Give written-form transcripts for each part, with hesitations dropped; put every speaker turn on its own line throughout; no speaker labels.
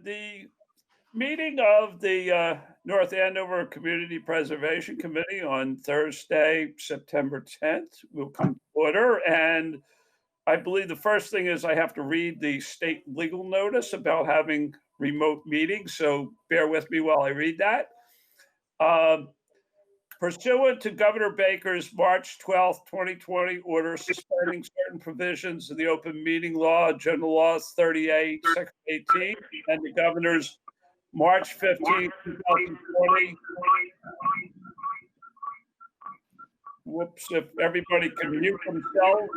The meeting of the North Andover Community Preservation Committee on Thursday, September 10th will come to order. And I believe the first thing is I have to read the state legal notice about having remote meetings. So bear with me while I read that. Pursuant to Governor Baker's March 12th, 2020 order suspending certain provisions of the open meeting law, General Law 38, Section 18, and the governor's March 15, 2020. Whoops, if everybody can mute themselves.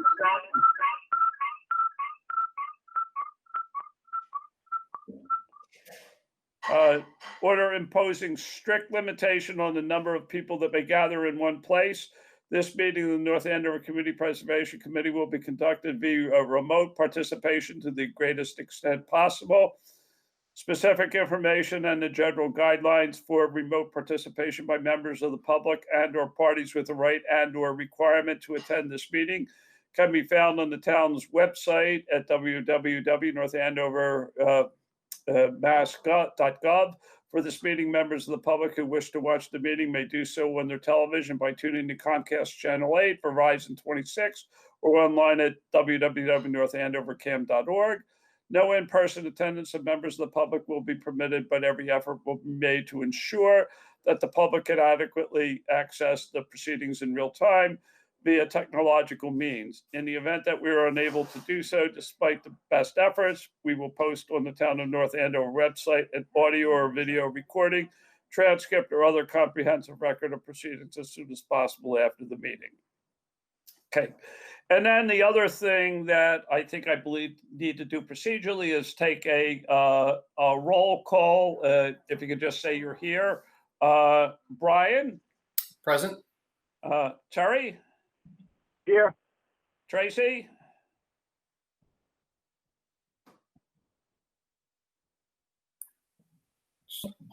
Order imposing strict limitation on the number of people that may gather in one place. This meeting of the North Andover Community Preservation Committee will be conducted via remote participation to the greatest extent possible. Specific information and the general guidelines for remote participation by members of the public and/or parties with the right and/or requirement to attend this meeting can be found on the town's website at www.northandover.mass.gov. For this meeting, members of the public who wish to watch the meeting may do so on their television by tuning to Comcast Channel 8, Verizon 26, or online at www.northandovercam.org. No in-person attendance of members of the public will be permitted, but every effort will be made to ensure that the public can adequately access the proceedings in real time via technological means. In the event that we are unable to do so, despite the best efforts, we will post on the Town of North Andover website an audio or video recording, transcript, or other comprehensive record of proceedings as soon as possible after the meeting. Okay. And then the other thing that I believe need to do procedurally is take a roll call. If you could just say you're here. Brian?
Present.
Terry?
Here.
Tracy?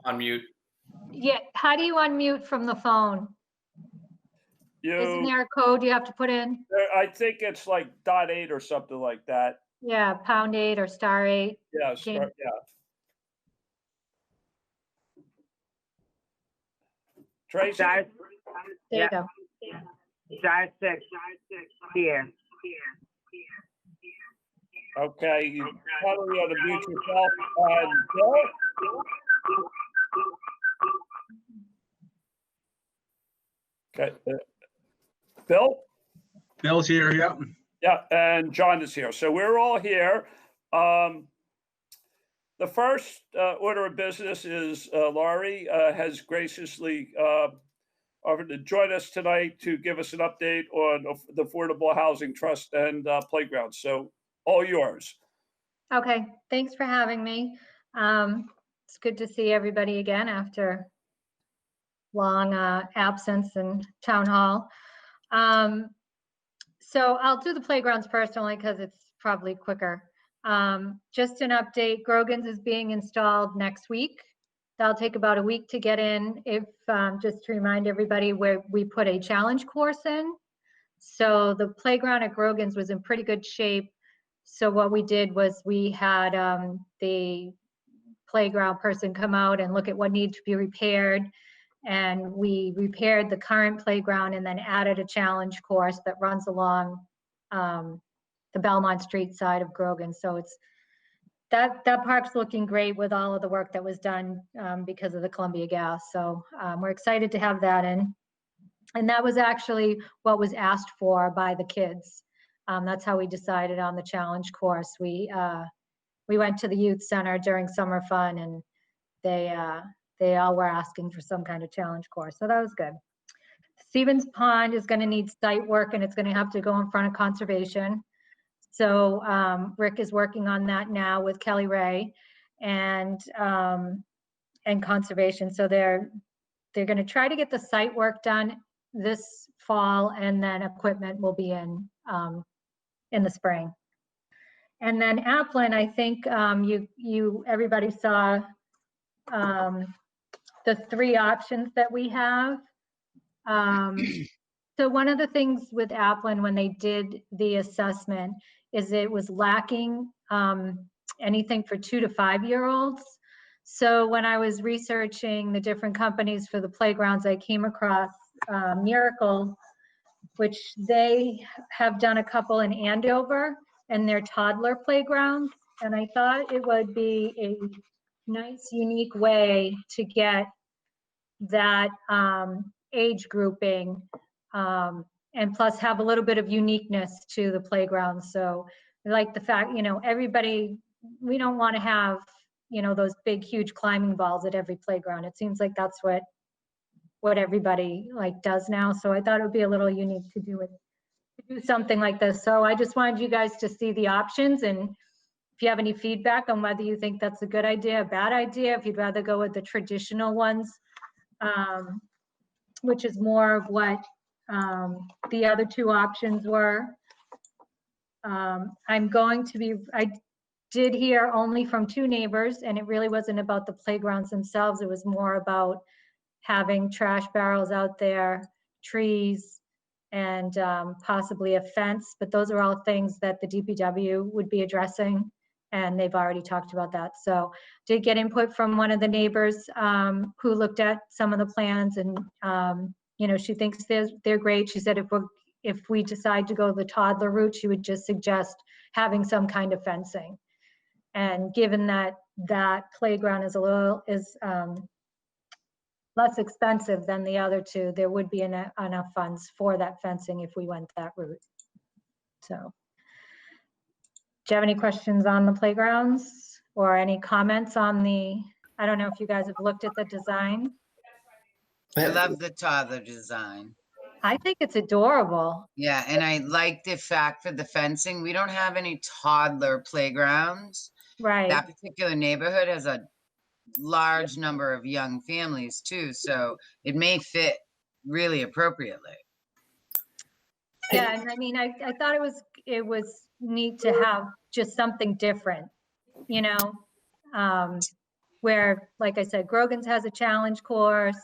Unmute.
Yeah, how do you unmute from the phone? Isn't there a code you have to put in?
I think it's like .8 or something like that.
Yeah, #8 or *8.
Yeah,
Okay.
Tracy?
There you go.
*6 here.
Okay, you probably ought to mute yourself. Bill? Okay. Bill?
Bill's here, yeah.
Yeah, and John is here. So we're all here. The first order of business is Laurie has graciously offered to join us tonight to give us an update on the Affordable Housing Trust and playgrounds. So all yours.
Okay, thanks for having me. It's good to see everybody again after long absence in town hall. So I'll do the playgrounds first only because it's probably quicker. Just an update, Grogan's is being installed next week. That'll take about a week to get in. If just to remind everybody, where we put a challenge course in. So the playground at Grogan's was in pretty good shape. So what we did was we had the playground person come out and look at what needed to be repaired. And we repaired the current playground and then added a challenge course that runs along the Belmont Street side of Grogan. So it's that park's looking great with all of the work that was done because of the Columbia Gas. So we're excited to have that in. And that was actually what was asked for by the kids. That's how we decided on the challenge course. We went to the youth center during summer fun, and they all were asking for some kind of challenge course. So that was good. Stevens Pond is going to need site work, and it's going to have to go in front of conservation. So Rick is working on that now with Kelly Ray and conservation. So they're going to try to get the site work done this fall, and then equipment will be in the spring. And then Applin, I think everybody saw the 3 options that we have. So one of the things with Applin when they did the assessment is it was lacking anything for 2 to 5 year olds. So when I was researching the different companies for the playgrounds, I came across Miracle, which they have done a couple in Andover and their toddler playgrounds. And I thought it would be a nice, unique way to get that age grouping, and plus have a little bit of uniqueness to the playground. So I like the fact, everybody, we don't want to have, those big, huge climbing balls at every playground. It seems like that's what everybody like does now. So I thought it would be a little unique to do something like this. So I just wanted you guys to see the options, and if you have any feedback on whether you think that's a good idea, a bad idea, if you'd rather go with the traditional ones, which is more of what the other two options were. I did hear only from two neighbors, and it really wasn't about the playgrounds themselves. It was more about having trash barrels out there, trees, and possibly a fence. But those are all things that the DPW would be addressing, and they've already talked about that. So did get input from one of the neighbors who looked at some of the plans, and she thinks they're great. She said if we decide to go the toddler route, she would just suggest having some kind of fencing. And given that that playground is less expensive than the other two, there would be enough funds for that fencing if we went that route. So, do you have any questions on the playgrounds or any comments on I don't know if you guys have looked at the design.
I love the toddler design.
I think it's adorable.
Yeah, and I like the fact for the fencing. We don't have any toddler playgrounds.
Right.
That particular neighborhood has a large number of young families too, so it may fit really appropriately.
Yeah, and I mean, I thought it was neat to have just something different, where, like I said, Grogan's has a challenge course,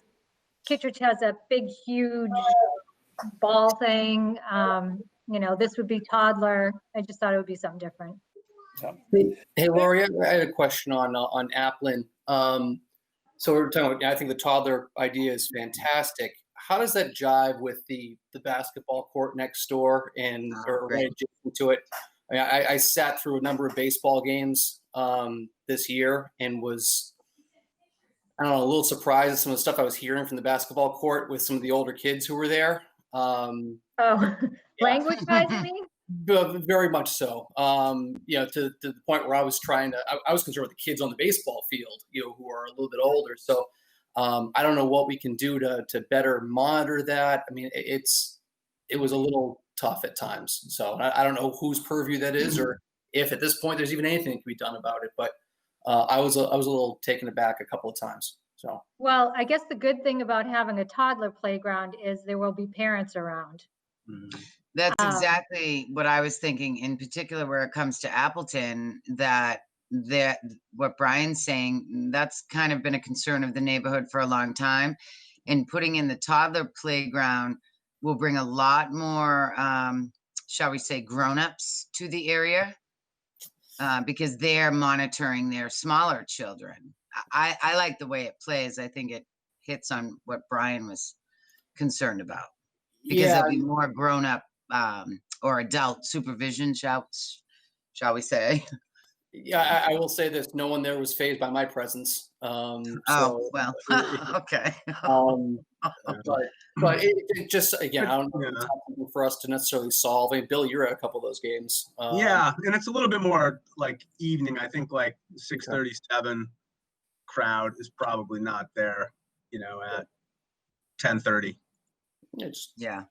Kittredge has a big, huge ball thing. This would be toddler. I just thought it would be something different.
Hey, Lori, I had a question on Applin. So we're talking about, I think the toddler idea is fantastic. How does that jive with the basketball court next door or right adjacent to it? I mean, I sat through a number of baseball games this year and was, I don't know, a little surprised at some of the stuff I was hearing from the basketball court with some of the older kids who were there.
Language-wise, you mean?
Very much so. To the point where I was I was concerned with the kids on the baseball field, who are a little bit older. So I don't know what we can do to better monitor that. I mean, it was a little tough at times. So I don't know whose purview that is, or if at this point there's even anything that can be done about it. But I was a little taken aback a couple of times. So.
Well, I guess the good thing about having a toddler playground is there will be parents around.
That's exactly what I was thinking, in particular where it comes to Appleton, that what Brian's saying, that's kind of been a concern of the neighborhood for a long time. And putting in the toddler playground will bring a lot more, shall we say, grown-ups to the area because they're monitoring their smaller children. I like the way it plays. I think it hits on what Brian was concerned about. Because there'll be more grown-up or adult supervision, shall we say?
Yeah, I will say this: no one there was fazed by my presence.
Okay.
But it just, again, I don't know if it's something for us to necessarily solve. I mean, Bill, you're at a couple of those games.
Yeah, and it's a little bit more like evening. I think like 6:37 crowd is probably not there, at 10:30.
Yeah.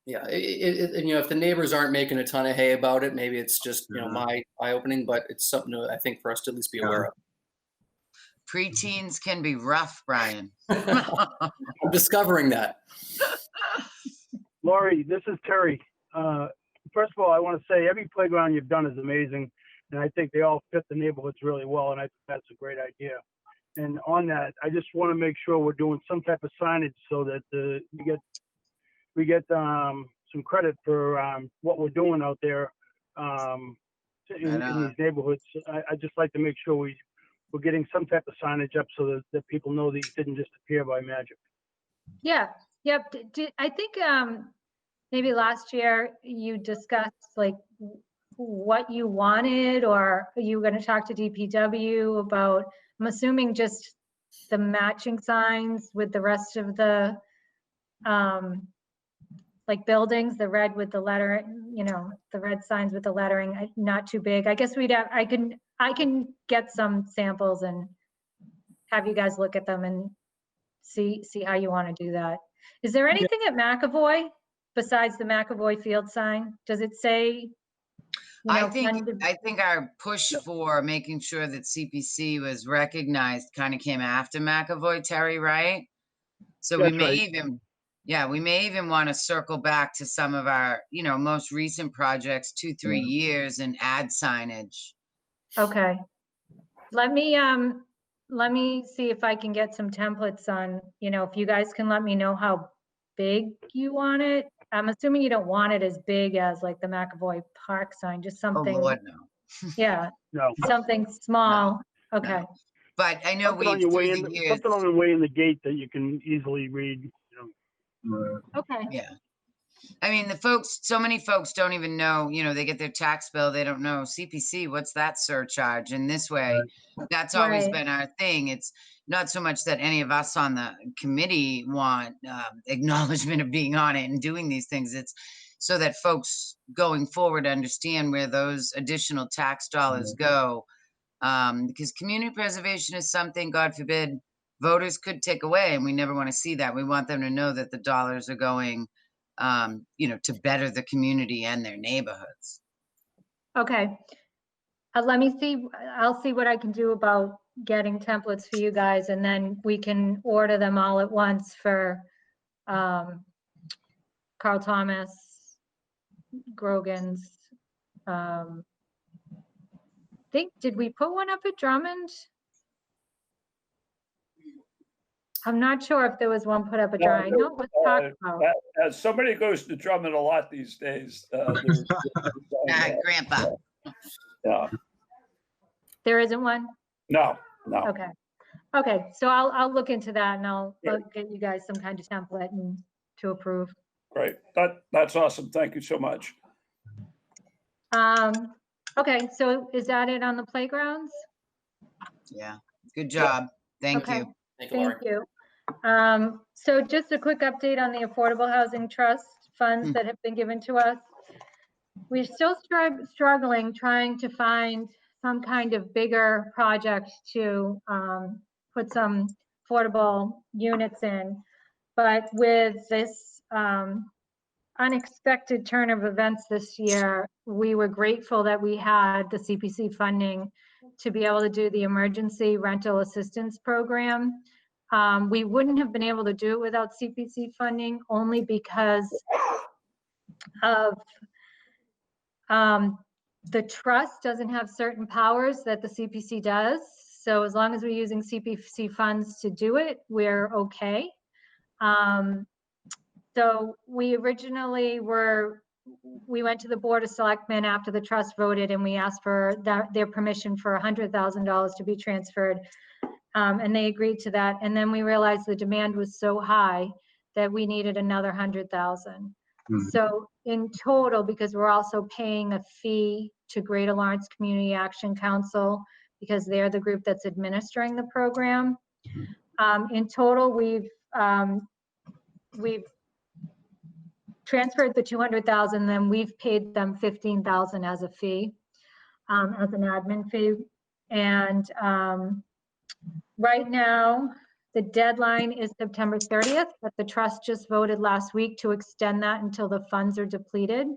If the neighbors aren't making a ton of hay about it, maybe it's just my eye-opening, but it's something I think for us to at least be aware of.
Preteens can be rough, Brian.
I'm discovering that.
Lori, this is Terry. First of all, I want to say every playground you've done is amazing, and I think they all fit the neighborhoods really well, and I think that's a great idea. And on that, I just want to make sure we're doing some type of signage so that we get some credit for what we're doing out there in these neighborhoods. I just like to make sure we we're getting some type of signage up so that people know that it didn't just appear by magic.
Yeah, yep. I think maybe last year you discussed like what you wanted, or you were going to talk to DPW about, I'm assuming just the matching signs with the rest of the like buildings, the red with the letter, you know, the red signs with the lettering, not too big. I guess I can get some samples and have you guys look at them and see how you want to do that. Is there anything at McAvoy besides the McAvoy field sign? Does it say, you know,
I think our push for making sure that CPC was recognized kind of came after McAvoy, Terry, right? So we
That's
may
right.
even, yeah, we may even want to circle back to some of our, you know, most recent projects, 2-3 years, and add signage.
Okay. Let me see if I can get some templates on, you know, if you guys can let me know how big you want it. I'm assuming you don't want it as big as like the McAvoy Park sign, just
Oh,
something,
Lord, no.
yeah,
No.
something small. Okay.
No. But I know
Something on
we've,
your
through
way
the
in,
years,
something on the way in the gate that you can easily read, you know.
Okay.
yeah. I mean, so many folks don't even know, you know, they get their tax bill, they don't know CPC, what's that surcharge? And this way, that's always
Right.
been our thing. It's not so much that any of us on the committee want acknowledgement of being on it and doing these things. It's so that folks going forward understand where those additional tax dollars go. Because community preservation is something, God forbid, voters could take away, and we never want to see that. We want them to know that the dollars are going, you know, to better the community and their neighborhoods.
Okay. Let me see, I'll see what I can do about getting templates for you guys, and then we can order them all at once for Carl Thomas, Grogan's. Did we put one up at Drummond? I'm not sure if there was one put up at Drummond. I know it was talked about.
As somebody goes to Drummond a lot these days, there's
Grandpa.
yeah,
There isn't one?
no.
Okay. Okay, so I'll look into that, and I'll get you guys some kind of template and to approve.
Great. That's awesome. Thank you so much.
Okay, so is that it on the playgrounds?
Yeah, good job. Thank
Okay.
you.
Thank you, Laurie.
Thank you. So just a quick update on the Affordable Housing Trust funds that have been given to us. We're still struggling trying to find some kind of bigger project to put some affordable units in. But with this unexpected turn of events this year, we were grateful that we had the CPC funding to be able to do the emergency rental assistance program. We wouldn't have been able to do it without CPC funding, only because of the trust doesn't have certain powers that the CPC does. So as long as we're using CPC funds to do it, we're okay. So we originally we went to the Board of Selectmen after the trust voted, and we asked for their permission for $100,000 to be transferred. And they agreed to that. And then we realized the demand was so high that we needed another 100,000. So in total, because we're also paying a fee to Greater Lawrence Community Action Council, because they're the group that's administering the program. In total, we've transferred the 200,000, then we've paid them 15,000 as a fee, as an admin fee. And right now, the deadline is September 30th, but the trust just voted last week to extend that until the funds are depleted.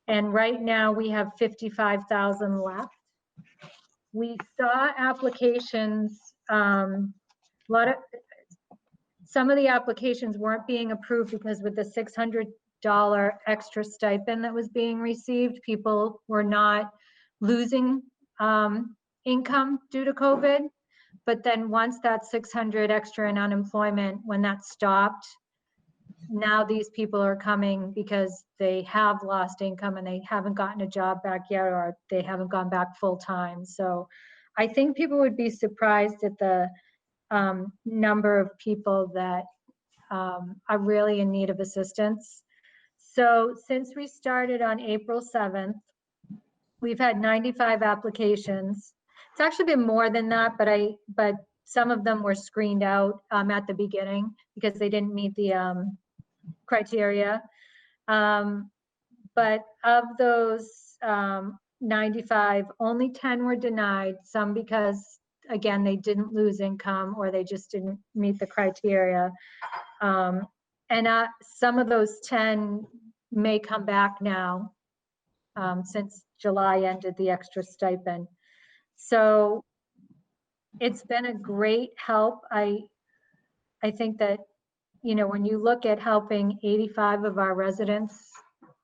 And right now we have 55,000 left. We saw applications, some of the applications weren't being approved because with the $600 extra stipend that was being received, people were not losing income due to COVID. But then once that 600 extra in unemployment, when that stopped, now these people are coming because they have lost income and they haven't gotten a job back yet, or they haven't gone back full time. So I think people would be surprised at the number of people that are really in need of assistance. So since we started on April 7th, we've had 95 applications. It's actually been more than that, but some of them were screened out at the beginning because they didn't meet the criteria. But of those 95, only 10 were denied, some because, again, they didn't lose income or they just didn't meet the criteria. And some of those 10 may come back now since July ended the extra stipend. So it's been a great help. I think that, you know, when you look at helping 85 of our residents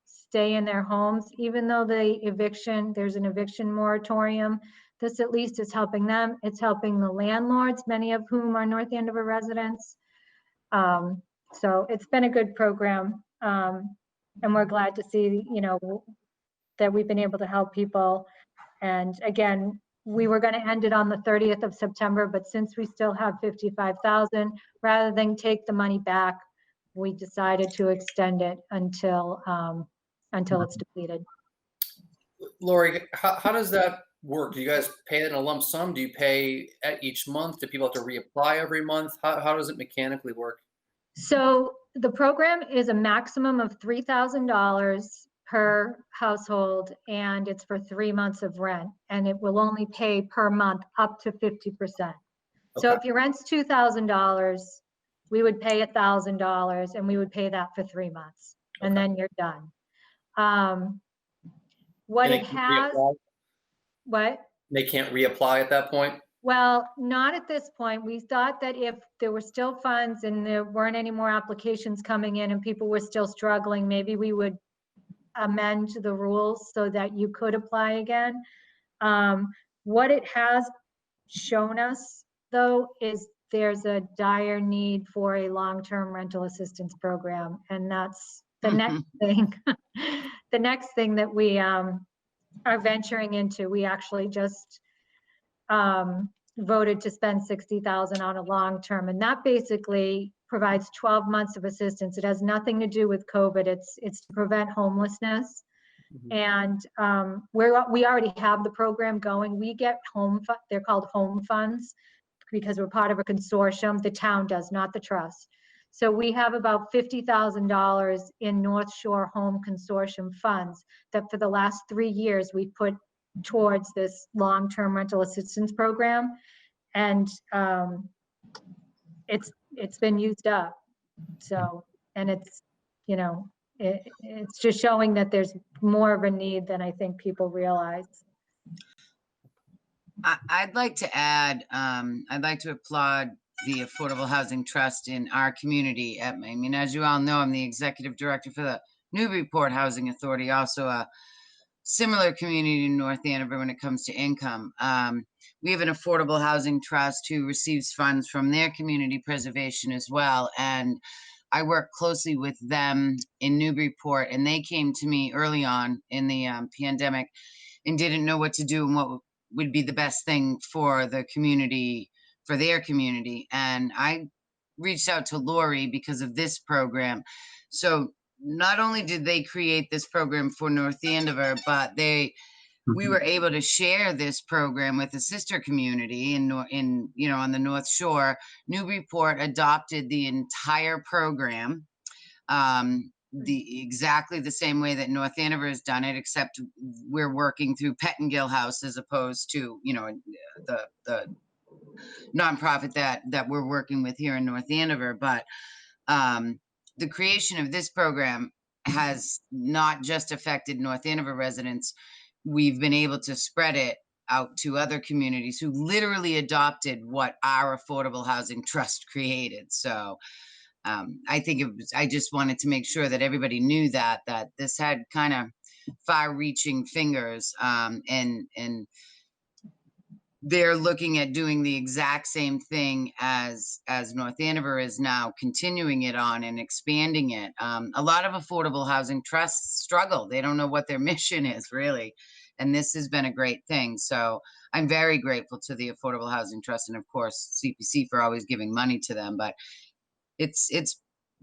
stay in their homes, even though there's an eviction moratorium, this at least is helping them. It's helping the landlords, many of whom are North Andover residents. So it's been a good program. And we're glad to see, you know, that we've been able to help people. And again, we were going to end it on the 30th of September, but since we still have 55,000, rather than take the money back, we decided to extend it until it's depleted.
Lori, how does that work? Do you guys pay it in a lump sum? Do you pay at each month? Do people have to reapply every month? How does it mechanically work?
So the program is a maximum of $3,000 per household, and it's for 3 months of rent, and it will only pay per month up to 50%. So
Okay.
if your rent's $2,000, we would pay $1,000, and we would pay that for 3 months, and
Okay.
then you're done. What
And
it has, what?
They can't reapply at that point?
Well, not at this point. We thought that if there were still funds and there weren't any more applications coming in and people were still struggling, maybe we would amend the rules so that you could apply again. What it has shown us, though, is there's a dire need for a long-term rental assistance program, and that's the next thing. The next thing that we are venturing into. We actually just voted to spend $60,000 on a long-term, and that basically provides 12 months of assistance. It has nothing to do with COVID. It's to prevent homelessness. And we already have the program going. We get they're called home funds because we're part of a consortium. The town does, not the trust. So we have about $50,000 in North Shore Home Consortium funds that for the last 3 years we put towards this long-term rental assistance program. And it's been used up. So, and it's, you know, it's just showing that there's more of a need than I think people realize.
I'd like to add, I'd like to applaud the Affordable Housing Trust in our community. I mean, as you all know, I'm the executive director for the Newburyport Housing Authority, also a similar community in North Andover when it comes to income. We have an Affordable Housing Trust who receives funds from their community preservation as well. And I work closely with them in Newburyport, and they came to me early on in the pandemic and didn't know what to do and what would be the best thing for the community, for their community. And I reached out to Lori because of this program. So not only did they create this program for North Andover, but we were able to share this program with a sister community in you know, on the North Shore. Newburyport adopted the entire program, exactly the same way that North Andover has done it, except we're working through Pettingill House as opposed to, you know, the nonprofit that we're working with here in North Andover. But the creation of this program has not just affected North Andover residents. We've been able to spread it out to other communities who literally adopted what our Affordable Housing Trust created. So I think I just wanted to make sure that everybody knew that this had kind of far-reaching fingers, and they're looking at doing the exact same thing as North Andover is now continuing it on and expanding it. A lot of affordable housing trusts struggle. They don't know what their mission is really. And this has been a great thing. So I'm very grateful to the Affordable Housing Trust and of course CPC for always giving money to them. But it's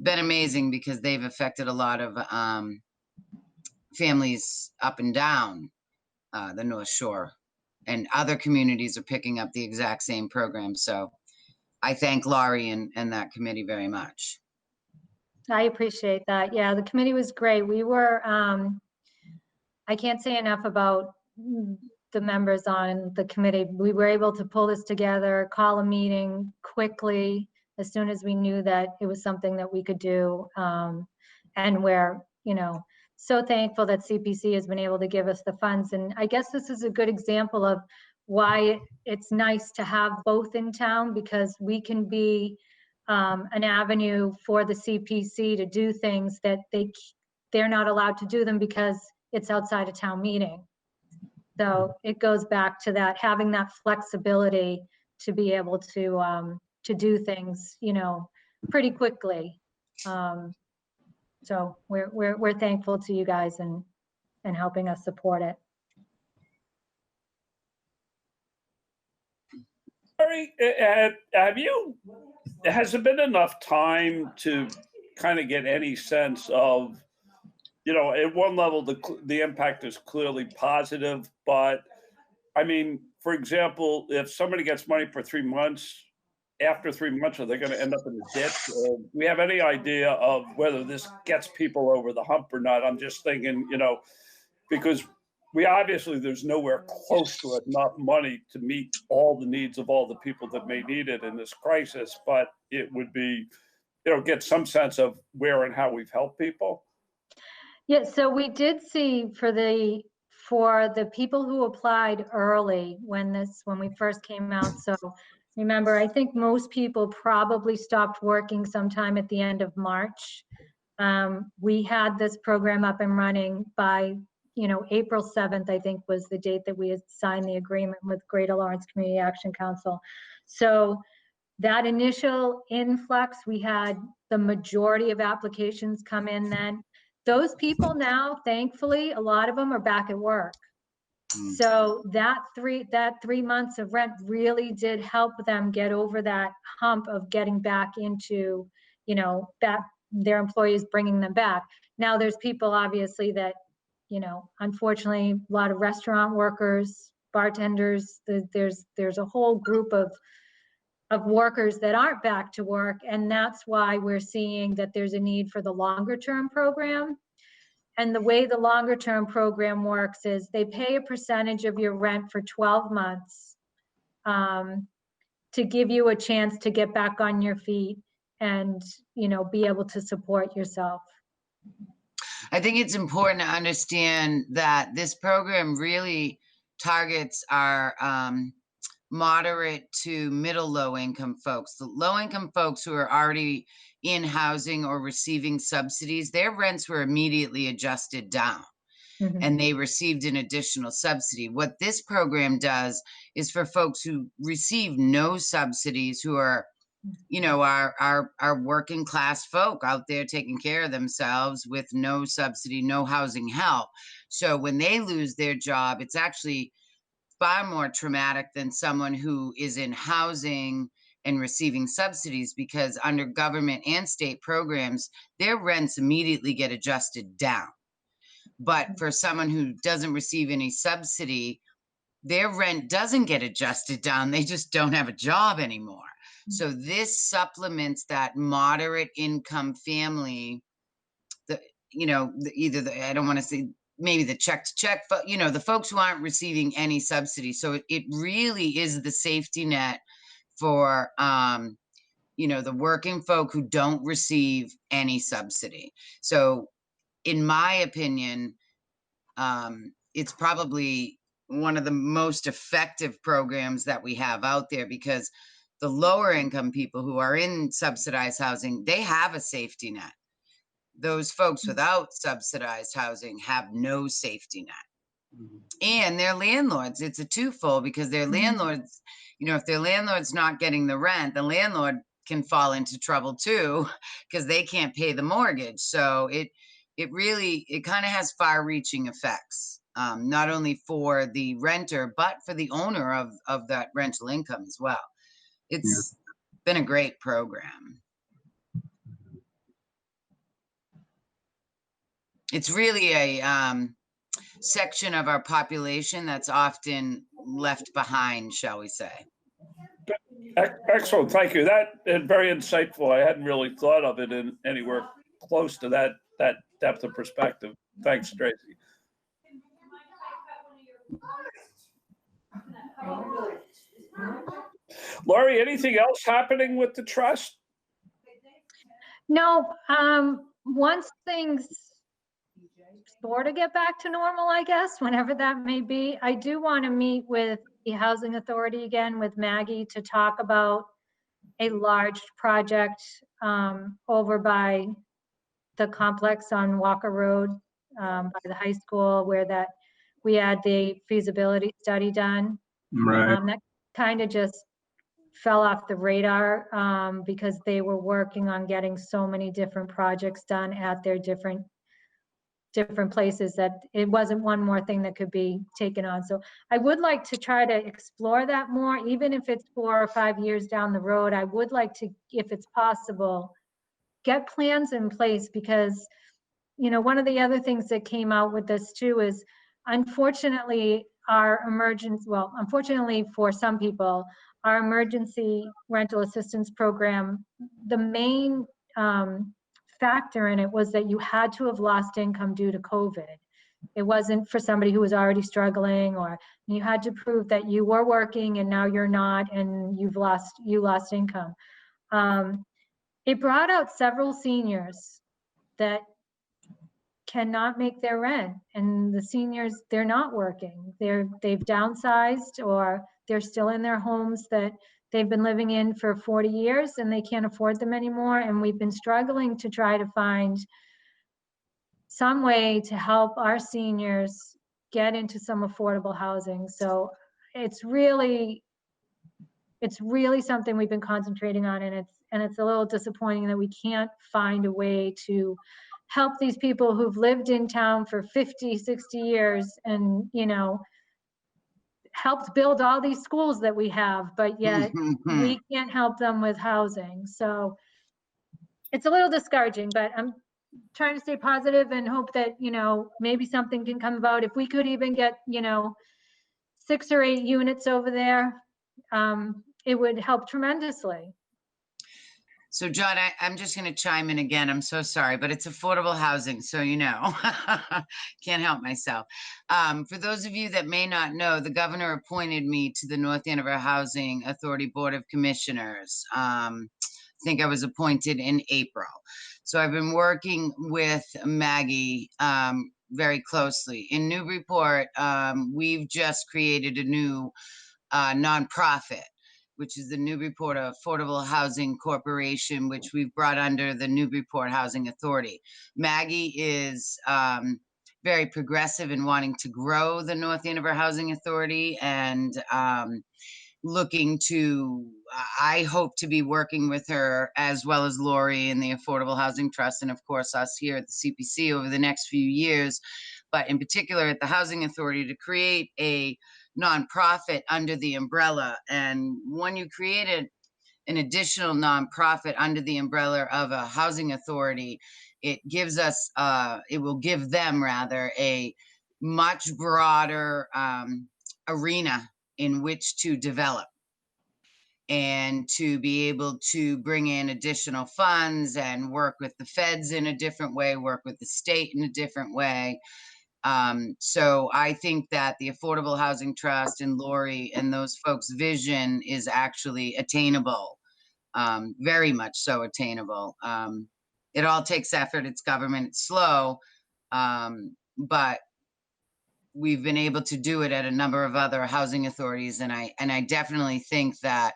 been amazing because they've affected a lot of families up and down the North Shore, and other communities are picking up the exact same program. So I thank Laurie and that committee very much.
I appreciate that. Yeah, the committee was great. We were, I can't say enough about the members on the committee. We were able to pull this together, call a meeting quickly as soon as we knew that it was something that we could do. And we're, so thankful that CPC has been able to give us the funds. And I guess this is a good example of why it's nice to have both in town, because we can be an avenue for the CPC to do things that they're not allowed to do them because it's outside a town meeting. So it goes back to that, having that flexibility to be able to do things, pretty quickly. So we're thankful to you guys and helping us support it.
Larry, has there been enough time to kind of get any sense of, at one level, the impact is clearly positive, but I mean, for example, if somebody gets money for 3 months, after 3 months, are they going to end up in the ditch? Or do we have any idea of whether this gets people over the hump or not? I'm just thinking, because there's nowhere close to enough money to meet all the needs of all the people that may need it in this crisis, but it would be, get some sense of where and how we've helped people.
Yeah, so we did see for the people who applied early when we first came out. So remember, I think most people probably stopped working sometime at the end of March. We had this program up and running by, April 7th, I think was the date that we had signed the agreement with Greater Lawrence Community Action Council. So that initial influx, we had the majority of applications come in then. Those people now, thankfully, a lot of them are back at work. So that 3 months of rent really did help them get over that hump of getting back into, back their employees bringing them back. Now there's people obviously that, unfortunately, a lot of restaurant workers, bartenders, there's a whole group of workers that aren't back to work. And that's why we're seeing that there's a need for the longer term program. And the way the longer term program works is they pay a percentage of your rent for 12 months to give you a chance to get back on your feet and, be able to support yourself.
I think it's important to understand that this program really targets our moderate to middle low income folks. The low income folks who are already in housing or receiving subsidies, their rents were immediately adjusted down. Mm-hmm. And they received an additional subsidy. What this program does is for folks who receive no subsidies, who are, our working class folk out there taking care of themselves with no subsidy, no housing help. So when they lose their job, it's actually far more traumatic than someone who is in housing and receiving subsidies, because under government and state programs, their rents immediately get adjusted down. But for someone who doesn't receive any subsidy, their rent doesn't get adjusted down. They just don't have a job anymore. So this supplements that moderate income family, I don't want to say maybe the check to check, but the folks who aren't receiving any subsidy. So it really is the safety net for, the working folk who don't receive any subsidy. So in my opinion, it's probably one of the most effective programs that we have out there, because the lower income people who are in subsidized housing, they have a safety net. Those folks without subsidized housing have no safety net. Mm-hmm. And their landlords, it's a twofold, because their landlords, if their landlord's not getting the rent, the landlord can fall into trouble too, because they can't pay the mortgage. So it kind of has far-reaching effects. not only for the renter, but for the owner of that rental income as well. It's been a great program. It's really a section of our population that's often left behind, shall we say.
Excellent, thank you. That is very insightful. I hadn't really thought of it in anywhere close to that depth of perspective. Thanks, Tracy. Laurie, anything else happening with the trust?
No, once things sort of get back to normal, I guess, whenever that may be, I do want to meet with the Housing Authority again with Maggie to talk about a large project over by the complex on Walker Road, by the high school, where that we had the feasibility study done.
Right.
That kind of just fell off the radar because they were working on getting so many different projects done at their different places that it wasn't one more thing that could be taken on. So I would like to try to explore that more, even if it's 4 or 5 years down the road. I would like to, if it's possible, get plans in place, because, you know, one of the other things that came out with this too is, unfortunately, unfortunately for some people, our emergency rental assistance program, the main factor in it was that you had to have lost income due to COVID. It wasn't for somebody who was already struggling, or you had to prove that you were working and now you're not and you lost income. It brought out several seniors that cannot make their rent, and the seniors, they're not working. They've downsized, or they're still in their homes that they've been living in for 40 years and they can't afford them anymore. And we've been struggling to try to find some way to help our seniors get into some affordable housing. So it's really something we've been concentrating on, and it's a little disappointing that we can't find a way to help these people who've lived in town for 50, 60 years and, you know, helped build all these schools that we have, but yet we can't help them with housing. So it's a little discouraging, but I'm trying to stay positive and hope that, you know, maybe something can come about. If we could even get, you know, 6 or 8 units over there, it would help tremendously.
So John, I'm just going to chime in again. I'm so sorry, but it's affordable housing. So, you know, can't help myself. For those of you that may not know, the governor appointed me to the North Andover Housing Authority Board of Commissioners. I think I was appointed in April. So I've been working with Maggie very closely. In Newburyport, we've just created a new nonprofit, which is the Newburyport Affordable Housing Corporation, which we've brought under the Newburyport Housing Authority. Maggie is very progressive in wanting to grow the North Andover Housing Authority, and looking to, I hope to be working with her, as well as Lori and the Affordable Housing Trust, and of course us here at the CPC over the next few years, but in particular at the Housing Authority, to create a nonprofit under the umbrella. And when you created an additional nonprofit under the umbrella of a housing authority, it gives us, it will give them rather a much broader arena in which to develop and to be able to bring in additional funds and work with the feds in a different way, work with the state in a different way. So I think that the Affordable Housing Trust and Lori and those folks' vision is actually attainable, very much so attainable. It all takes effort. It's government. It's slow, but we've been able to do it at a number of other housing authorities, and I definitely think that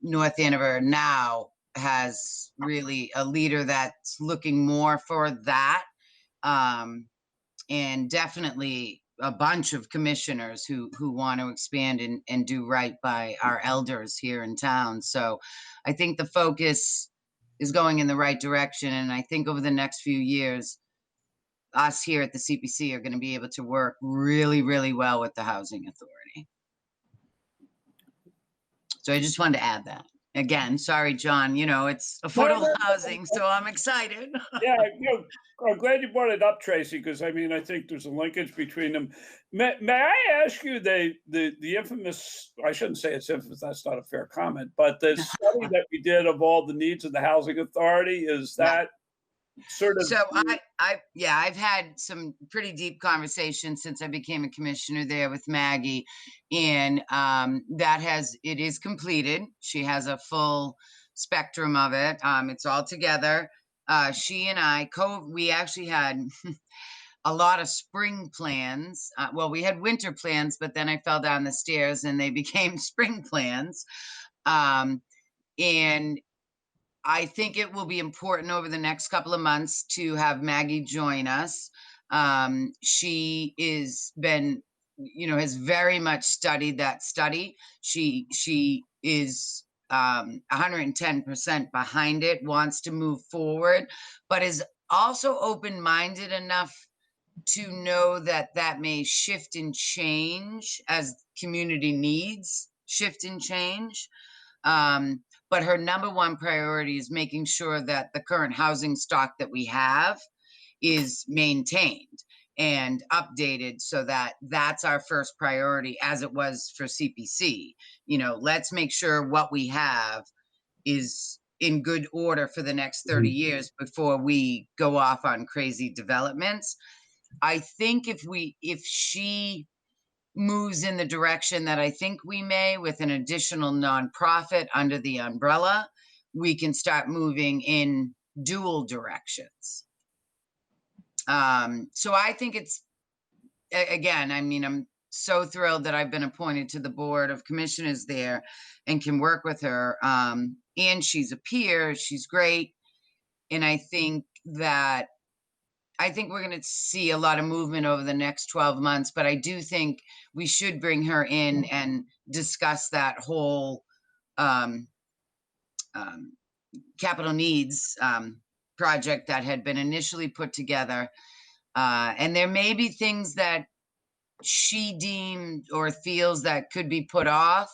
North Andover now has really a leader that's looking more for that. And definitely a bunch of commissioners who want to expand and do right by our elders here in town. So I think the focus is going in the right direction. And I think over the next few years, us here at the CPC are going to be able to work really, really well with the housing authority. So I just wanted to add that. Again, sorry, John, you know, it's affordable housing, so I'm excited.
Yeah, I'm glad you brought it up, Tracy, because I mean, I think there's a linkage between them. May I ask you the infamous, I shouldn't say it's infamous, that's not a fair comment, but the study that we did of all the needs of the housing authority, is that sort of?
So I've had some pretty deep conversations since I became a commissioner there with Maggie, and it is completed. She has a full spectrum of it. It's all together. She and we actually had a lot of spring plans. Well, we had winter plans, but then I fell down the stairs and they became spring plans. And I think it will be important over the next couple of months to have Maggie join us. She has very much studied that study. She is 110% behind it, wants to move forward, but is also open-minded enough to know that that may shift and change as community needs shift and change. But her number one priority is making sure that the current housing stock that we have is maintained and updated, so that that's our first priority, as it was for CPC. You know, let's make sure what we have is in good order for the next 30 years before we go off on crazy developments. I think if she moves in the direction that I think we may, with an additional nonprofit under the umbrella, we can start moving in dual directions. So I think it's, again, I mean, I'm so thrilled that I've been appointed to the Board of Commissioners there and can work with her. And she's a peer, she's great. And I think we're going to see a lot of movement over the next 12 months, but I do think we should bring her in and discuss that whole capital needs project that had been initially put together. And there may be things that she deemed or feels that could be put off,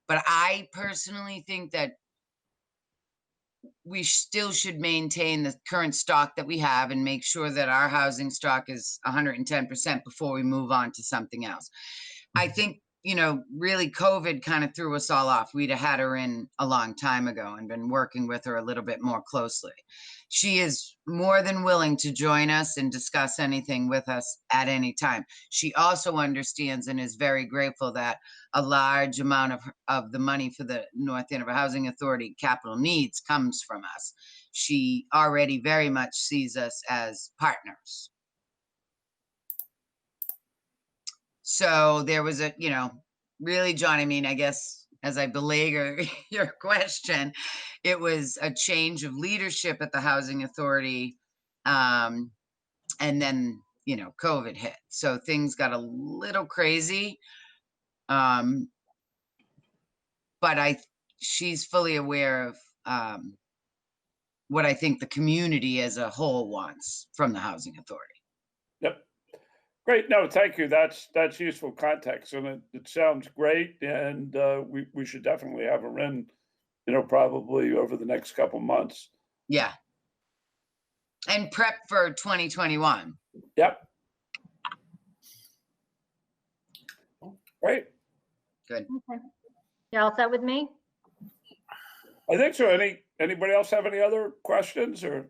but I personally think that we still should maintain the current stock that we have and make sure that our housing stock is 110% before we move on to something else. I think, really COVID kind of threw us all off. We'd have had her in a long time ago and been working with her a little bit more closely. She is more than willing to join us and discuss anything with us at any time. She also understands and is very grateful that a large amount of the money for the North Andover Housing Authority capital needs comes from us. She already very much sees us as partners. So there was really, John, I mean, I guess as I belabour your question, it was a change of leadership at the Housing Authority. And then, COVID hit. So things got a little crazy. But she's fully aware of what I think the community as a whole wants from the Housing Authority.
Yep. Great. No, thank you. That's useful context, and it sounds great. And we should definitely have her in, probably over the next couple months.
Yeah. And prep for 2021.
Yep. Great.
Good.
Okay. You all set with me?
I think so. Anybody else have any other questions or?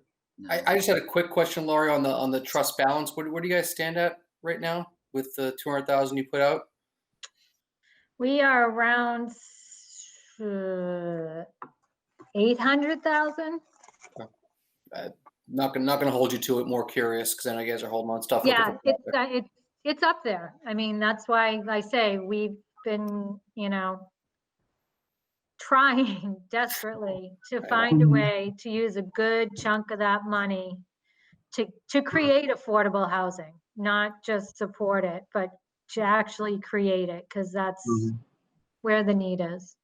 I just had a quick question, Laurie, on the trust balance. Where do you guys stand at right now with the 200,000 you put out?
We are around 800,000.
Not gonna hold you to it. More curious because I know you guys are holding on stuff.
Yeah, it's up there. I mean, that's why I say we've been, trying desperately to find a way to use a good chunk of that money to create affordable housing, not just support it, but to actually create it, because that's where the need is.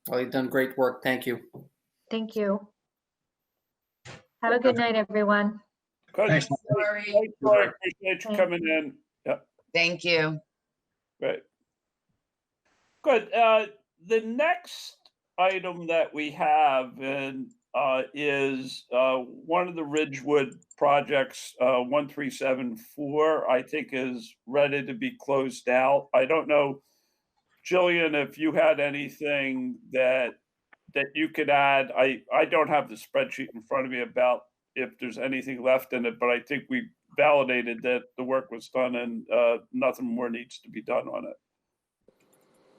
Well, you've done great work. Thank you.
Thank you. Have a good night, everyone.
Good.
Thanks.
Thanks, Lori. Appreciate you coming in. Yep,
Thank you.
great. Good. The next item that we have is one of the Ridgewood projects, 1374, I think is ready to be closed out. I don't know, Jillian, if you had anything that you could add. I don't have the spreadsheet in front of me about if there's anything left in it, but I think we validated that the work was done and nothing more needs to be done on it.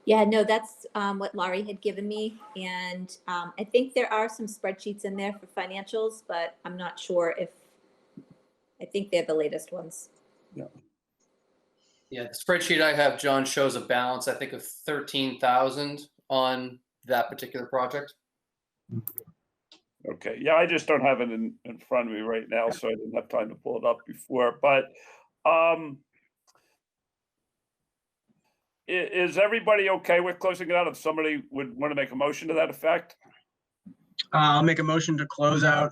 Yeah, no, that's what Laurie had given me. And I think there are some spreadsheets in there for financials, but I'm not sure if, I think they're the latest ones.
Yeah.
Yeah, the spreadsheet I have, John, shows a balance, I think, of 13,000 on that particular project.
Okay, yeah, I just don't have it in front of me right now, so I didn't have time to pull it up before, but is everybody okay with closing it out? If somebody would want to make a motion to that effect?
I'll make a motion to close out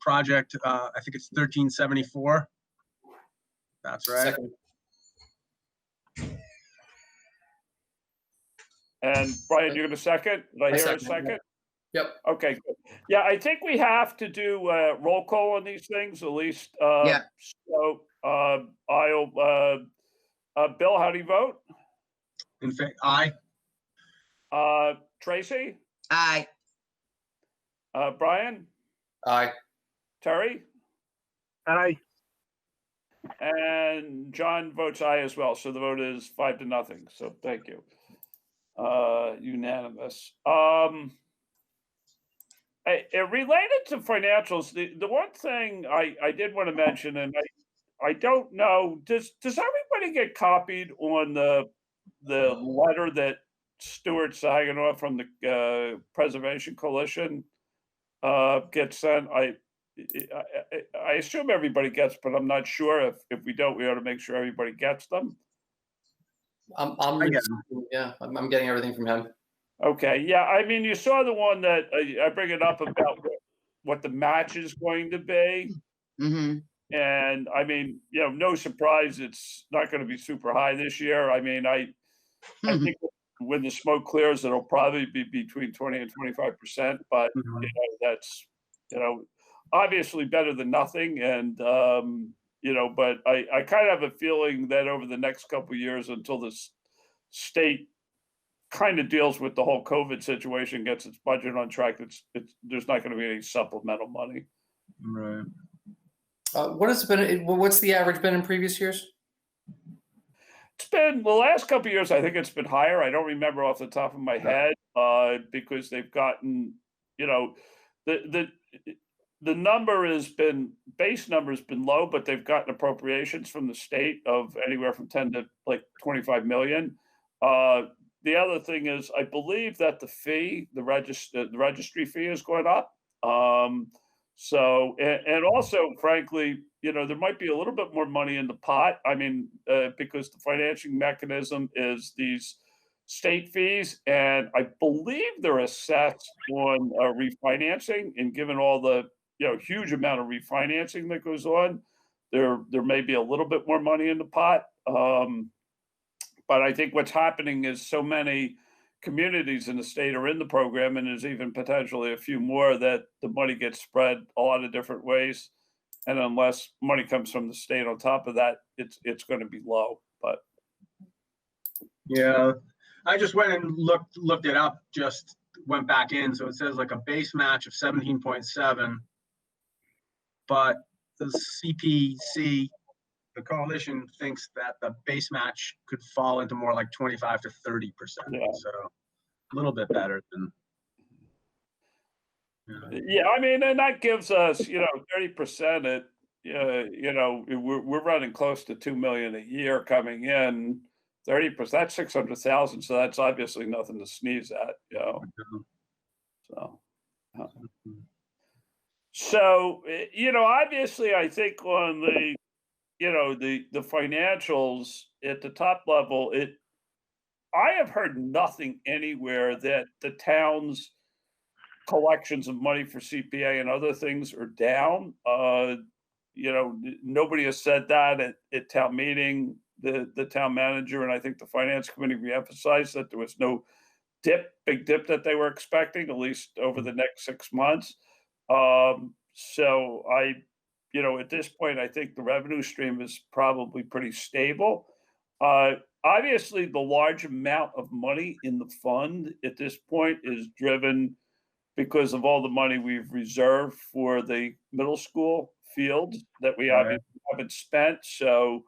project, I think it's 1374. That's right.
Second.
And Brian, you're gonna second? Did I hear a
second,
second?
Yep.
Okay, good. Yeah, I think we have to do roll call on these things, at least.
Yeah.
So I'll, Bill, how do you vote?
In fact, aye.
Tracy?
Aye.
Brian?
Aye.
Terry?
Aye.
And John votes aye as well, so the vote is 5-0, so thank you. Unanimous. Related to financials, the one thing I did want to mention, and I don't know, does everybody get copied on the letter that Stuart Saginaw from the Preservation Coalition gets sent? I assume everybody gets, but I'm not sure. If we don't, we ought to make sure everybody gets them.
I'm getting everything from him.
Okay, yeah, I mean, you saw the one that I bring it up about what the match is going to be.
Mm-hmm.
And I mean, no surprise, it's not going to be super high this year. I mean, I think when the smoke clears, it'll probably be between 20 and 25%, but that's, obviously better than nothing. And, but I kind of have a feeling that over the next couple of years, until the state kind of deals with the whole COVID situation, gets its budget on track, there's not going to be any supplemental money.
Right.
What's the average been in previous years?
It's been the last couple of years. I think it's been higher. I don't remember off the top of my head because they've gotten, the number has been, base number has been low, but they've gotten appropriations from the state of anywhere from 10 to like 25 million. The other thing is, I believe that the registry fee is going up. So, and also, frankly, there might be a little bit more money in the pot. I mean, because the financing mechanism is these state fees, and I believe they're assessed on refinancing. And given all the huge amount of refinancing that goes on, there may be a little bit more money in the pot. But I think what's happening is so many communities in the state are in the program, and there's even potentially a few more, that the money gets spread a lot of different ways. And unless money comes from the state on top of that, it's going to be low. But
yeah, I just went and looked it up, just went back in. So it says like a base match of 17.7, but the CPC, the coalition, thinks that the base match could fall into more like 25 to 30%.
Yeah.
So a little bit better than.
Yeah, I mean, and that gives us, 30% at, we're running close to 2 million a year coming in. 30%, that's 600,000. So that's obviously nothing to sneeze at, So, obviously, I think on the, the financials at the top level, I have heard nothing anywhere that the town's collections of money for CPA and other things are down. nobody has said that at town meeting. The town manager and I think the finance committee reemphasized that there was no big dip that they were expecting, at least over the next 6 months. So at this point, I think the revenue stream is probably pretty stable. Obviously, the large amount of money in the fund at this point is driven because of all the money we've reserved for the middle school field that we haven't spent. So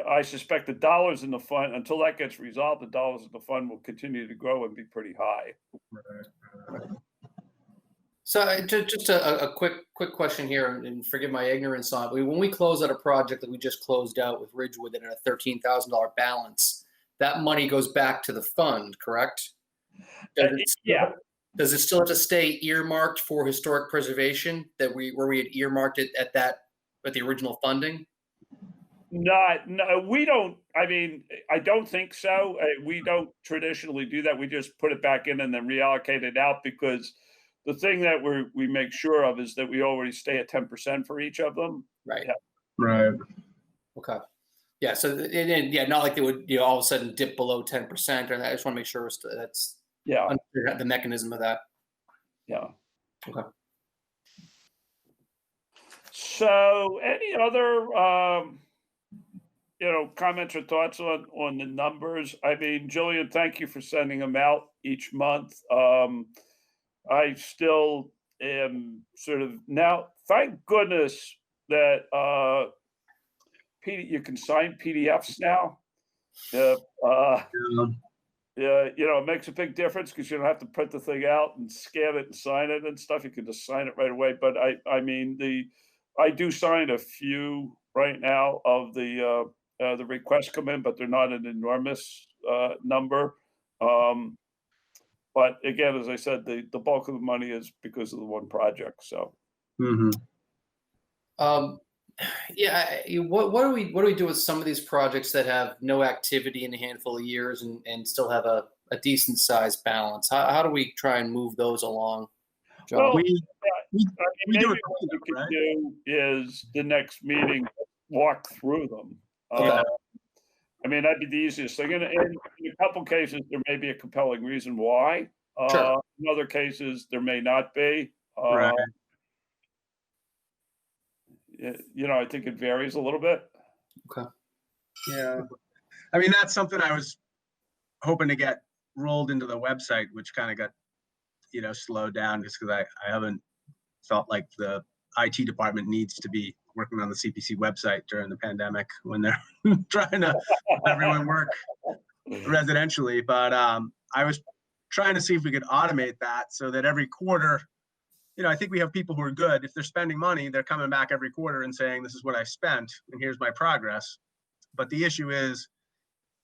I suspect the dollars in the fund, until that gets resolved, the dollars in the fund will continue to grow and be pretty high.
So just a quick question here, and forgive my ignorance on it. When we close out a project that we just closed out with Ridgewood at a $13,000 balance, that money goes back to the fund, correct?
Yeah.
Does it still have to stay earmarked for historic preservation where we had earmarked it at the original funding?
No, we don't. I mean, I don't think so. We don't traditionally do that. We just put it back in and then reallocate it out, because the thing that we make sure of is that we already stay at 10% for each of them.
Right.
Yeah.
Right.
Okay. Yeah. So not like they would all of a sudden dip below 10%. And I just want to make sure that's the mechanism of that.
Yeah.
Okay.
So, any other comments or thoughts on the numbers? I mean, Jillian, thank you for sending them out each month. I still am sort of now, thank goodness that you can sign PDFs now. Yeah, it makes a big difference because you don't have to print the thing out and scan it and sign it and stuff. You can just sign it right away. But I mean, I do sign a few right now of the requests come in, but they're not an enormous number. But again, as I said, the bulk of the money is because of the one project. So.
Mm-hmm.
What do we do with some of these projects that have no activity in a handful of years and still have a decent sized balance? How do we try and move those along, John?
Well,
we do it,
what we could
right?
do is the next meeting walk through them.
Okay.
I mean, that'd be the easiest thing. And in a couple cases, there may be a compelling reason why.
Sure.
In other cases, there may not be.
Right.
I think it varies a little bit.
Okay.
Yeah. I mean, that's something I was hoping to get rolled into the website, which kind of got, slowed down just because I haven't felt like the IT department needs to be working on the CPC website during the pandemic when they're trying to let everyone work residentially. But I was trying to see if we could automate that so that every quarter, I think we have people who are good. If they're spending money, they're coming back every quarter and saying, this is what I spent and here's my progress. But the issue is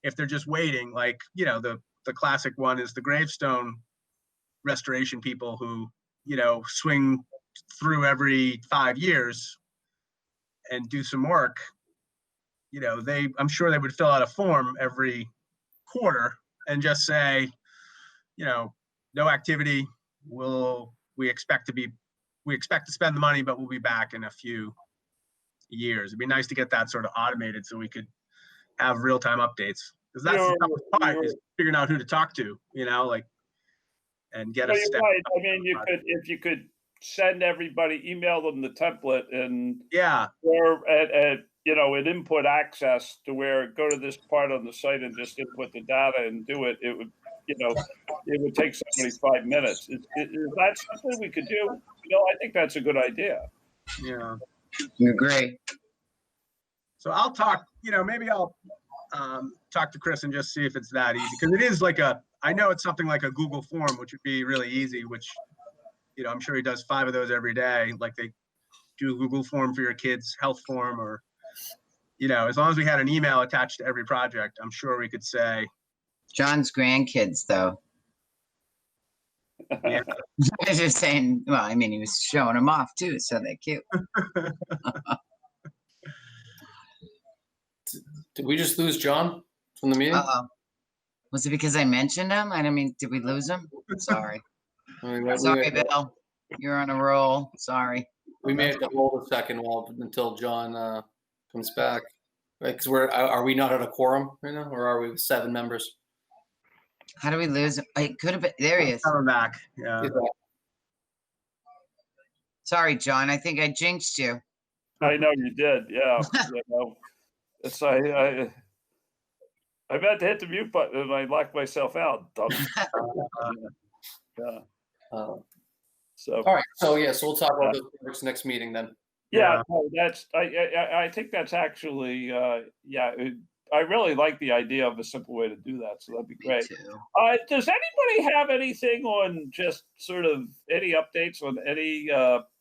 if they're just waiting, like, the classic one is the gravestone restoration people who, swing through every 5 years and do some work. I'm sure they would fill out a form every quarter and just say, no activity, we expect to spend the money, but we'll be back in a few years. It'd be nice to get that sort of automated so we could have real-time updates, because that's the toughest part is figuring out who to talk to, and get a step.
Right. I mean, if you could send everybody, email them the template and or at input access to where go to this part on the site and just input the data and do it. It would, it would take somebody 5 minutes. Is that something we could do? I think that's a good idea.
Yeah.
Agree.
So I'll talk, maybe I'll talk to Chris and just see if it's that easy. Because it is I know it's something like a Google form, which would be really easy, which, I'm sure he does 5 of those every day. Like they do a Google form for your kids' health form or, as long as we had an email attached to every project, I'm sure we could say.
John's grandkids, though.
Yeah.
I was just saying, well, I mean, he was showing them off too, so they're cute.
Did we just lose John from the meeting?
Uh-oh. Was it because I mentioned him? I don't mean, did we lose him? Sorry. Sorry, Bill. You're on a roll. Sorry.
We may have to hold a second until John comes back. Right, because are we not at a quorum right now, or are we with 7 members?
How do we lose him? It could have been, there he is.
Coming back, yeah.
Sorry, John, I think I jinxed you.
I know you did, yeah. You know, it's I meant to hit the mute button and I locked myself out. Dumb. Yeah. So.
All right. So we'll talk about those projects next meeting then.
Yeah, no, that's I think that's actually I really like the idea of a simple way to do that. So that'd be great. Does anybody have anything on just sort of any updates on any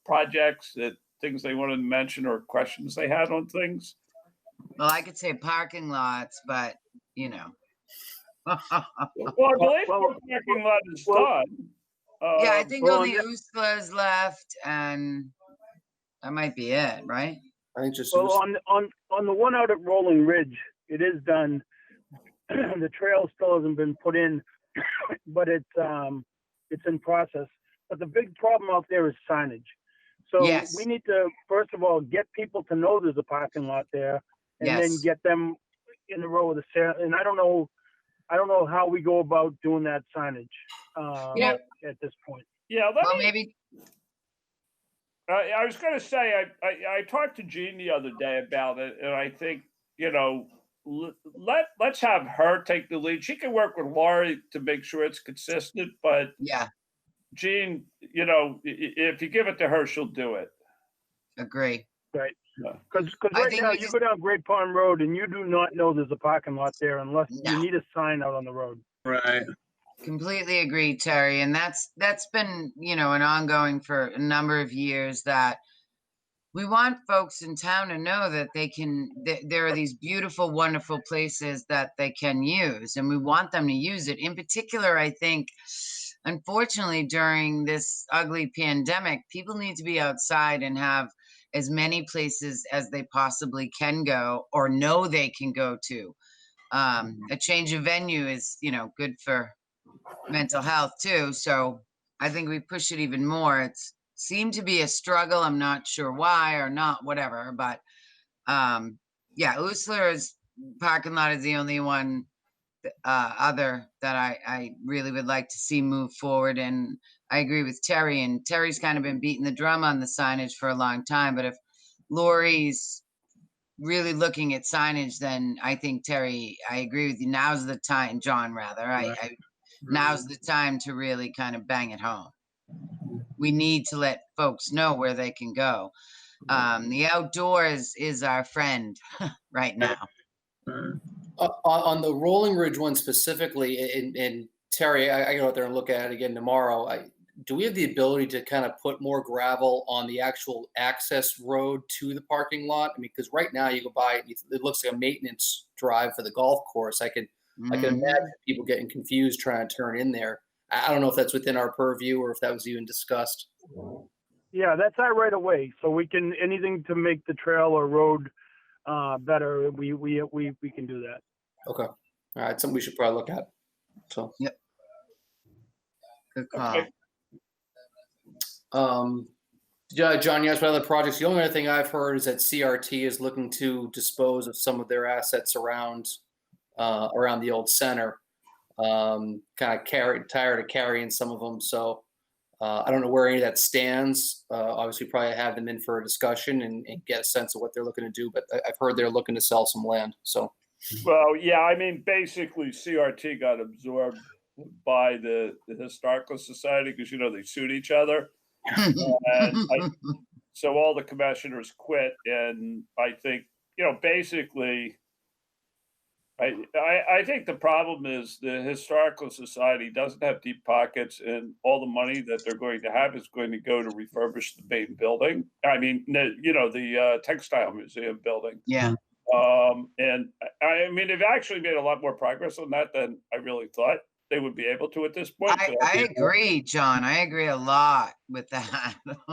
projects, things they wanted to mention or questions they had on things?
Well, I could say parking lots, but you know.
Well, I believe the parking lot is done.
Yeah, I think only Usla's left, and that might be it, right?
I think just
on the one out at Rolling Ridge, it is done. The trail still hasn't been put in, but it's in process. But the big problem out there is signage. So
Yes.
we need to first of all get people to know there's a parking lot there, and then
Yes.
get them in the row of the sale. And I don't know how we go about doing that signage at this point.
Yeah,
Well, maybe.
I was going to say I talked to Jean the other day about it, and I think let's have her take the lead. She can work with Laurie to make sure it's consistent, but
Yeah,
Jean, if you give it to her, she'll do it.
agree.
Right.
Yeah.
Because
I
right
think
now
we
you
just-
go down Great Pond Road and you do not know there's a parking lot there unless
No.
you need a sign out on the road.
Right.
Completely agree, Terry. And that's been, an ongoing for a number of years, that we want folks in town to know that there are these beautiful, wonderful places that they can use, and we want them to use it. In particular, I think, unfortunately, during this ugly pandemic, people need to be outside and have as many places as they possibly can go or know they can go to. A change of venue is, good for mental health too. So I think we push it even more. It's seemed to be a struggle. I'm not sure why or not, whatever. But Usler's parking lot is the only one other that I really would like to see move forward. And I agree with Terry. And Terry's kind of been beating the drum on the signage for a long time. But if Lori's really looking at signage, then I think, Terry, I agree with you. Now's the time, John, rather. Now's the time to really kind of bang it home. We need to let folks know where they can go. The outdoors is our friend right now.
On the Rolling Ridge one specifically, and Terry, I go out there and look at it again tomorrow. Do we have the ability to kind of put more gravel on the actual access road to the parking lot? I mean, because right now you go by, it looks like a maintenance drive for the golf course. I can imagine people getting confused trying to turn in there. I don't know if that's within our purview or if that was even discussed.
Yeah, that's our right of way. So we can, anything to make the trail or road better, we can do that.
Okay. All right. Something we should probably look at. So.
Yep. Good call.
John, you asked about other projects. The only other thing I've heard is that CRT is looking to dispose of some of their assets around the old center. Kind of tired of carrying some of them. So I don't know where any of that stands. Obviously, probably have them in for a discussion and get a sense of what they're looking to do. But I've heard they're looking to sell some land. So.
Well, yeah, I mean, basically, CRT got absorbed by the Historical Society because, they sued each other. So all the commissioners quit. And I think, basically, I think the problem is the Historical Society doesn't have deep pockets, and all the money that they're going to have is going to go to refurbish the main building. I mean, the Textile Museum building.
Yeah.
And I mean, they've actually made a lot more progress on that than I really thought they would be able to at this point.
I agree, John. I agree a lot with that. I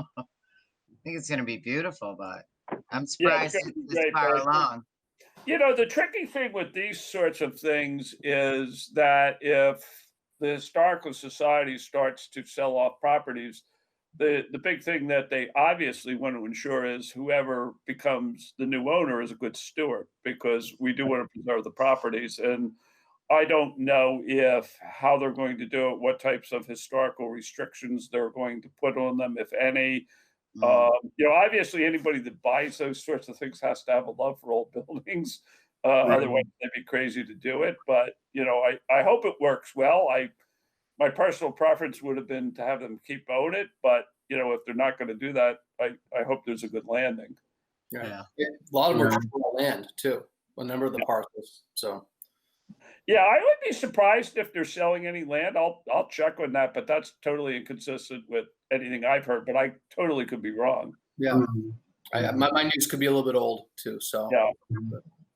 think it's going to be beautiful, but I'm surprised it's this far along.
The tricky thing with these sorts of things is that if the Historical Society starts to sell off properties, the big thing that they obviously want to ensure is whoever becomes the new owner is a good steward, because we do want to preserve the properties. And I don't know if how they're going to do it, what types of historical restrictions they're going to put on them, if any.
Mm.
Obviously, anybody that buys those sorts of things has to have a love for old buildings.
Right.
Otherwise, they'd be crazy to do it. But I hope it works well. My personal preference would have been to have them keep own it, but if they're not going to do that, I hope there's a good landing.
Yeah.
Yeah.
A lot of them are
Yeah.
just raw land too, a number of the parcels. So
Yeah, I would be surprised if they're selling any land. I'll check on that, but that's totally inconsistent with anything I've heard. But I totally could be wrong.
yeah,
Mhm.
my news could be a little bit old too. So,
Yeah.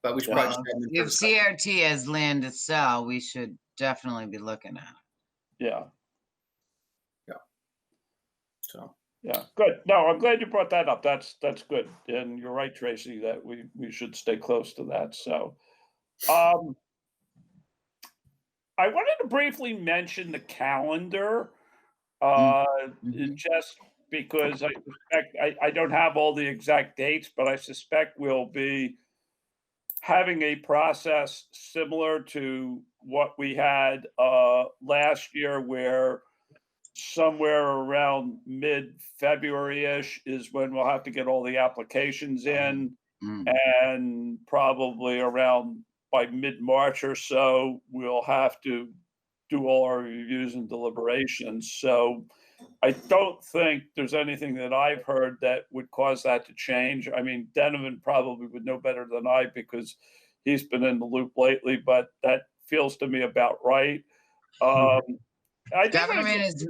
but we should
Yeah.
probably just have them
If
first.
CRT has land to sell, we should definitely be looking at it.
Yeah.
So
Yeah, good. No, I'm glad you brought that up. That's good. And you're right, Tracy, that we should stay close to that. So, um, I wanted to briefly mention the calendar, uh,
Mhm.
just because I suspect I don't have all the exact dates, but I suspect we'll be having a process similar to what we had last year, where somewhere around mid-February-ish is when we'll have to get all the applications in,
Mm.
and probably around by mid-March or so, we'll have to do all our reviews and deliberations. So I don't think there's anything that I've heard that would cause that to change. I mean, Donovan probably would know better than I, because he's been in the loop lately, but that feels to me about right. Um, I think
Government is,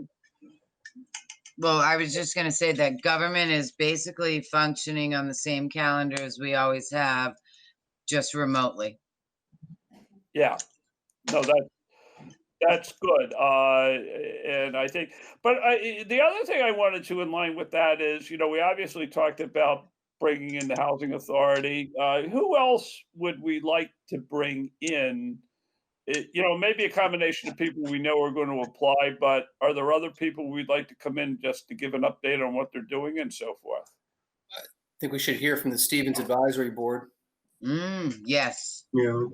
well, I was just gonna say that government is basically functioning on the same calendar as we always have, just remotely.
yeah, no, that's good. And I think, but the other thing I wanted to in line with that is, we obviously talked about bringing in the housing authority. Who else would we like to bring in? Maybe a combination of people we know are going to apply, but are there other people we'd like to come in just to give an update on what they're doing and so forth?
I think we should hear from the Stevens Advisory Board.
Yes.
Yeah.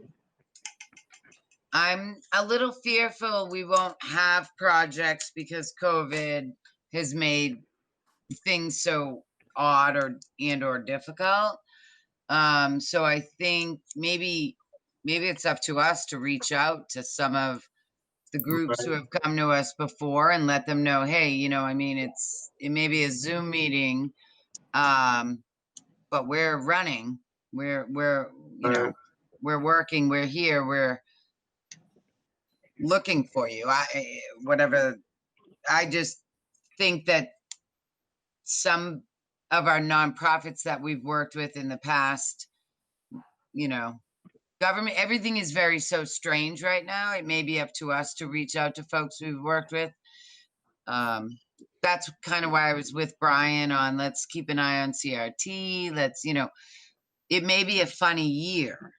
I'm a little fearful we won't have projects because COVID has made things so odd or difficult. So I think maybe it's up to us to reach out to some of the groups who
Right.
have come to us before and let them know, hey, I mean, it may be a Zoom meeting, but we're running, we're
Right.
we're working, we're here, we're looking for you. Whatever. I just think that some of our nonprofits that we've worked with in the past, government, everything is so strange right now. It may be up to us to reach out to folks we've worked with. That's kind of why I was with Brian on let's keep an eye on CRT. It may be a funny year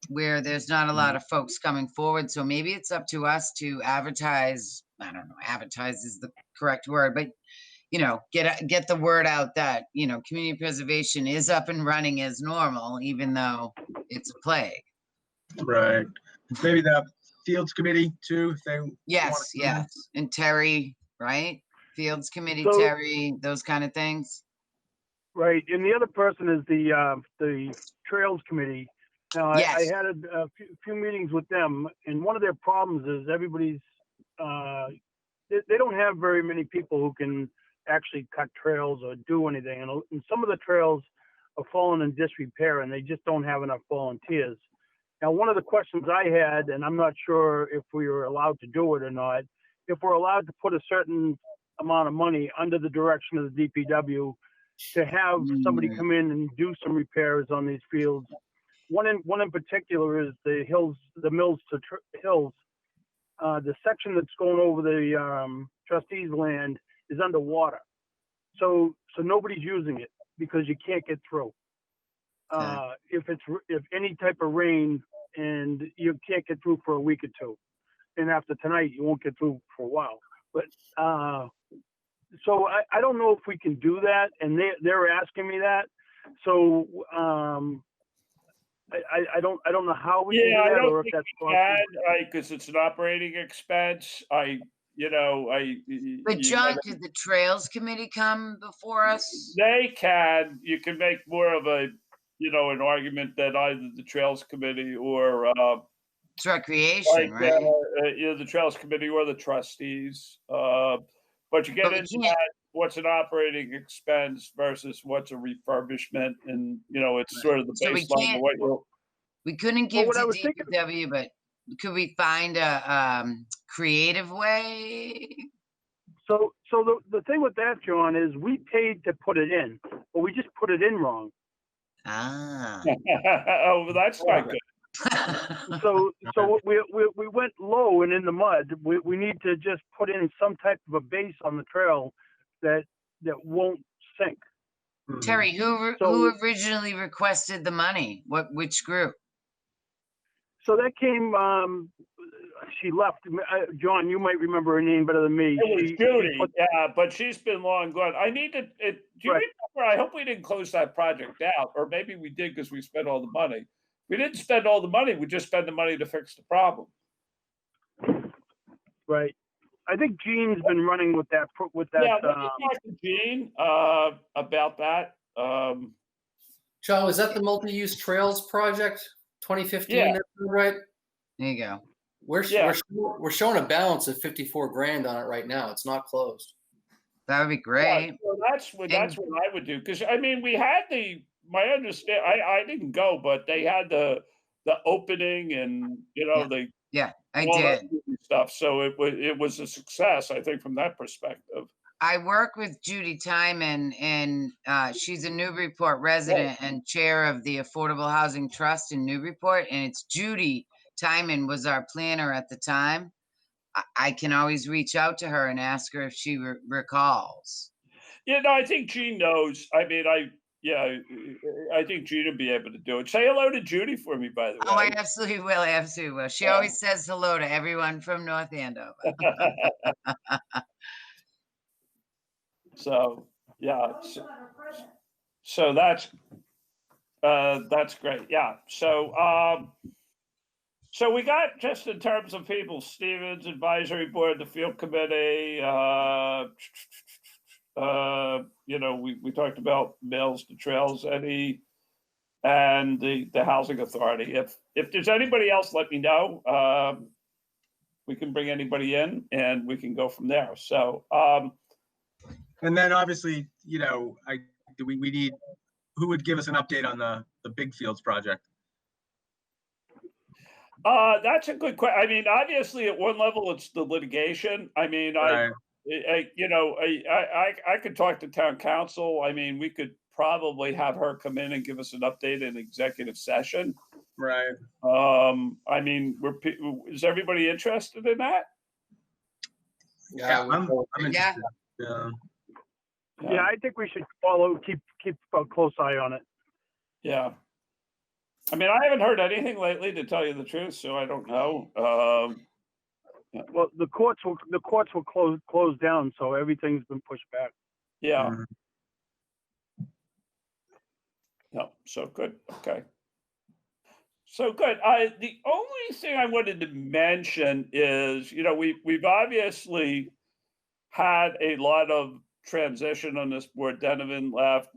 where there's not a lot of folks coming forward. So maybe it's up to us to advertise. I don't know, advertise is the correct word, but get the word out that, community preservation is up and running as normal, even though it's a plague.
Right. Maybe the Fields Committee too, if they
Yes, yes. And Terry, right? Fields Committee,
So-
Terry, those kind of things.
Right, and the other person is the Trails Committee. Now, I
Yes.
had a few meetings with them, and one of their problems is everybody's, they don't have very many people who can actually cut trails or do anything, and some of the trails are falling in disrepair, and they just don't have enough volunteers. Now, one of the questions I had, and I'm not sure if we were allowed to do it or not, if we're allowed to put a certain amount of money under the direction of the DPW to have somebody come in and do some repairs on these fields. One in particular is the Mills to Hills. The section that's going over the trustees' land is underwater, so nobody's using it because you can't get through. If any type of rain, and you can't get through for a week or two, and after tonight you won't get through for a while. But so I don't know if we can do that, and they're asking me that. So I don't know how we can
Yeah,
do
I
that,
don't
or if
think
that's
we
possible.
can, because it's an operating expense.
But John, did the Trails Committee come before us?
They can, you can make more of a, an argument that either the Trails Committee or,
It's recreation, right?
the Trails Committee or the trustees, but you get
But we
into
can't,
that, what's an operating expense versus what's a refurbishment, and, it's sort of the
so we
baseline
can't,
of what you're.
we couldn't
Well,
give
what I
to
was thinking,
DPW, but could we find a creative way?
so the thing with that, John, is we paid to put it in, but we just put it in wrong.
Ah.
Oh, well, that's not good.
So we went low and in the mud. We need to just put in some type of a base on the trail that won't sink.
Terry, who
So-
originally requested the money? Which group?
So that came. She left. John, you might remember her name better than me.
It was
She
Judy,
put-
yeah, but she's been long gone. I need to, do you
Right.
remember, I hope we didn't close that project out, or maybe we did because we spent all the money. We didn't spend all the money, we just spent the money to fix the problem.
Right. I think Gene's been running with that.
Yeah, let me talk to Gene, about that.
John, was that the multi-use trails project, 2015?
Yeah.
That's right.
There you go.
Yeah.
We're showing a balance of 54 grand on it right now. It's not closed.
That would be great.
So that's what I would do, because, I mean, we had my understand, I didn't go, but they had the opening and, the
Yeah, I
all that
did.
stuff, so it was a success, I think, from that perspective.
I work with Judy Timon, and she's a Newburyport resident and chair of the Affordable Housing Trust in Newburyport. And it's Judy Timon was our planner at the time. I can always reach out to her and ask her if she recalls.
Yeah, no, I think Gene knows. I mean, I think Gene would be able to do it. Say hello to Judy for me, by the way.
Oh, I absolutely will. I absolutely will. She always says hello to everyone from North Andover.
So yeah, so that's great. Yeah. So we got, just in terms of people, Stevens Advisory Board, the Field Committee. We talked about Mills, the Trails, and the Housing Authority. If there's anybody else, let me know. We can bring anybody in, and we can go from there. So.
And then obviously, we need, who would give us an update on the Big Fields project?
That's a good question. I mean, obviously, at one level, it's the litigation. I mean,
Right.
I could talk to town council. I mean, we could probably have her come in and give us an update in executive session.
Right.
I mean, is everybody interested in that?
Yeah, I'm
Yeah.
interested. Yeah.
Yeah, I think we should keep a close eye on it.
Yeah. I mean, I haven't heard anything lately, to tell you the truth, so I don't know.
Well, the courts will close down, so everything's been pushed back.
Yeah.
Mhm.
No, so good. Okay. So good. The only thing I wanted to mention is, we've obviously had a lot of transition on this board. Donovan left.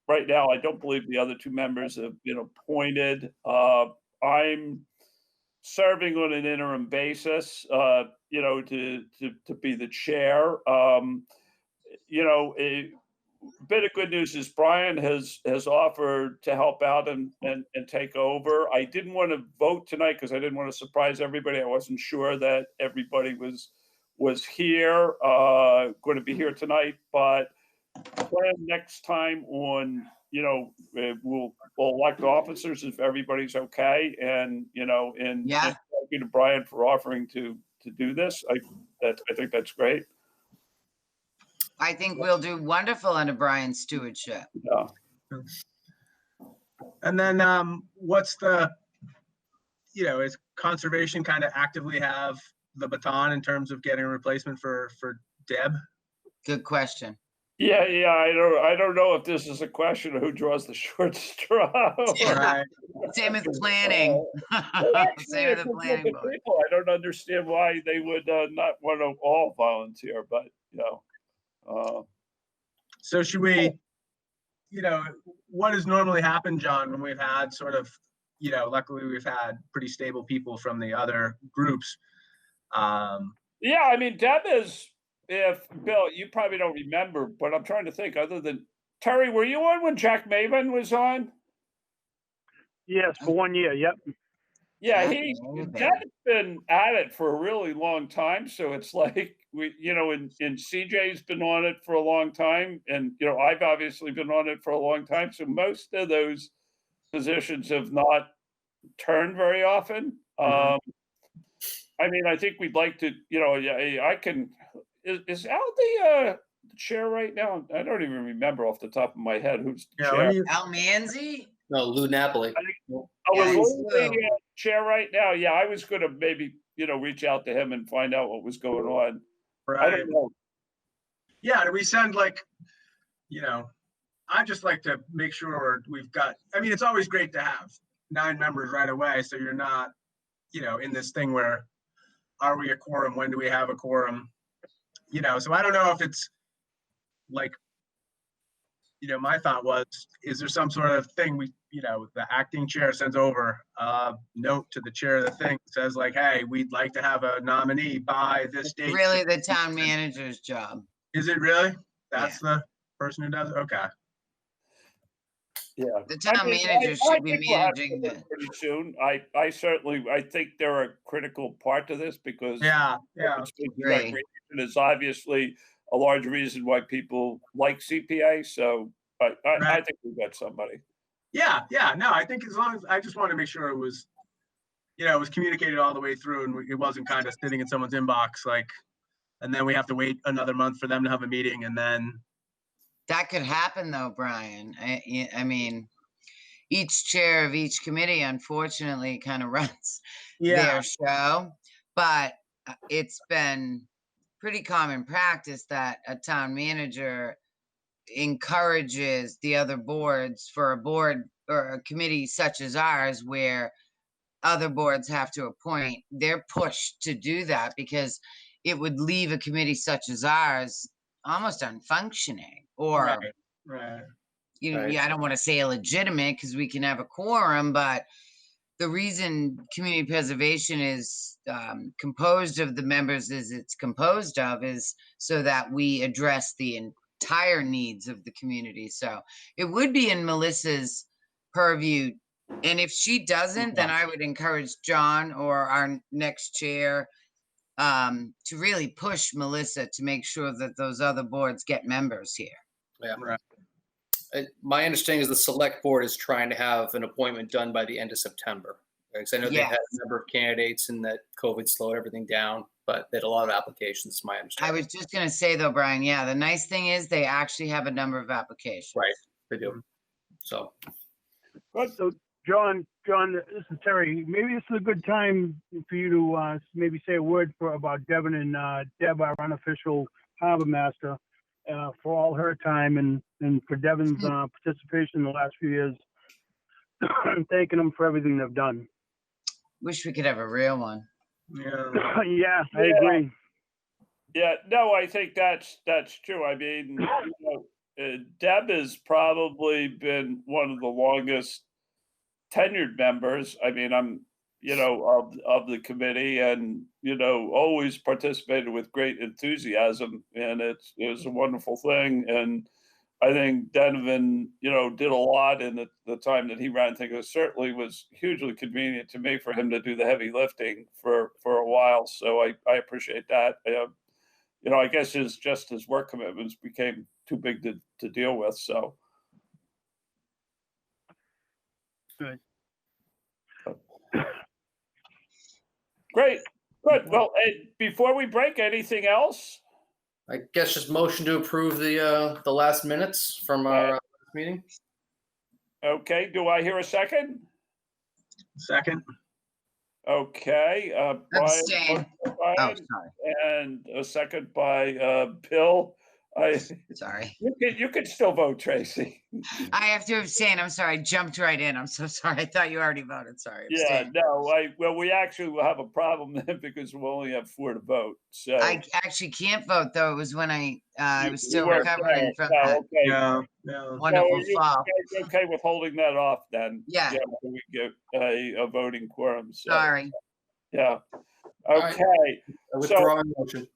Right now, I don't believe the other two members have been appointed. I'm serving on an interim basis, to be the chair. A bit of good news is Brian has offered to help out and take over. I didn't want to vote tonight because I didn't want to surprise everybody. I wasn't sure that everybody was here, going to be here tonight, but plan next time on, we'll elect officers if everybody's okay, and and
Yeah.
thank you to Brian for offering to do this. I think that's great.
I think we'll do wonderful under Brian's stewardship.
Yeah.
And then what's is conservation kind of actively have the baton in terms of getting a replacement for Deb?
Good question.
Yeah, I don't know if this is a question of who draws the short straw.
Yeah.
Right.
Same with planning.
Well, actually,
Same with
it's
the
a group
planning
of
board.
people. I don't understand why they would not want to all volunteer, but
So should we, what has normally happened, John, when we've had sort of, luckily we've had pretty stable people from the other groups.
yeah, I mean, Deb is, if Bill, you probably don't remember, but I'm trying to think. Other than Terry, were you on when Jack Maven was on?
Yes, for 1 year, yep.
Yeah,
Jack Maven.
Deb's been at it for a really long time. So it's like and CJ's been on it for a long time, and I've obviously been on it for a long time. So most of those positions have not turned very often.
Mhm.
I mean, I think we'd like to, yeah, I can. Is Al the chair right now? I don't even remember off the top of my head who's the
Yeah,
chair.
Al Manzi?
No, Lou Napoli.
Oh,
Yeah,
is
he's
Lou the
Lou.
chair right now? Yeah, I was going to maybe, reach out to him and find out what was going on. I
right.
don't know.
Yeah, do we send I just like to make sure we've got, it's always great to have 9 members right away. So you're not, in this thing where, are we a quorum? When do we have a quorum? So I don't know if it's like, my thought was, is there some sort of thing the acting chair sends over a note to the chair of the thing that says like, hey, we'd like to have a nominee by this date.
Really the town manager's job.
Is it really? That's the person who does it? Okay.
Yeah,
The town manager
I
should be
think we'll have
managing
to
the.
pretty soon. I certainly think they're a critical part to this because
Yeah.
Agree.
It is obviously a large reason why people like CPA. So I
Right.
think we've got somebody.
Yeah. No, I think as long as I just want to make sure it was, it was communicated all the way through and it wasn't kind of sitting in someone's inbox, and then we have to wait another month for them to have a meeting and then.
That could happen though, Brian. I mean, each chair of each committee, unfortunately, kind of runs their show, but it's been pretty common practice that a town manager encourages the other boards for a board or a committee such as ours where other boards have to appoint. They're pushed to do that because it would leave a committee such as ours almost unfunctioning or
Right.
Right.
I don't want to say illegitimate because we can have a quorum, but the reason community preservation is composed of the members as it's composed of is so that we address the entire needs of the community. So it would be in Melissa's purview. And if she doesn't, then I would encourage John or our next chair to really push Melissa to make sure that those other boards get members here.
Yeah.
Right.
My understanding is the select board is trying to have an appointment done by the end of September. Because I know they had
Yes.
a number of candidates and that COVID slowed everything down, but they had a lot of applications, my
I
understanding.
was just going to say though, Brian, yeah, the nice thing is they actually have a number of applications.
Right, they do. So,
So, John, this is Terry. Maybe this is a good time for you to maybe say a word about Devin and Deb, our unofficial harbor master, for all her time and for Devin's participation in the last few years. And thanking them for everything they've done.
Wish we could have a real one.
Yeah.
Yeah, I agree.
Yeah, no, I think that's true. I mean, Deb has probably been one of the longest tenured members. I mean, I'm, of the committee and, always participated with great enthusiasm, and it was a wonderful thing. And I think Donovan, did a lot in the time that he ran things. It certainly was hugely convenient to me for him to do the heavy lifting for a while. So I appreciate that. I guess his work commitments became too big to deal with. So.
Good.
Great. Good. Well, before we break, anything else?
I guess just motion to approve the last minutes from our meeting.
Okay. Do I hear a second?
Second.
Okay.
Abstain.
Brian,
Oh, sorry.
and a second by Bill.
Sorry.
You can still vote, Tracy.
I have to abstain. I'm sorry. I jumped right in. I'm so sorry. I thought you already voted. Sorry.
Yeah,
Abstain.
no, well, we actually will have a problem then because we'll only have 4 to vote, so.
I actually can't vote though. It was when I
You-
was
you
still
weren't
recovering
there.
from
Oh,
that
okay.
Yeah, yeah.
So
wonderful
are you
fall.
guys okay with holding that off then?
Yeah.
Until we get a voting quorum, so,
Sorry.
yeah.
right.
Okay,
I withdraw my motion.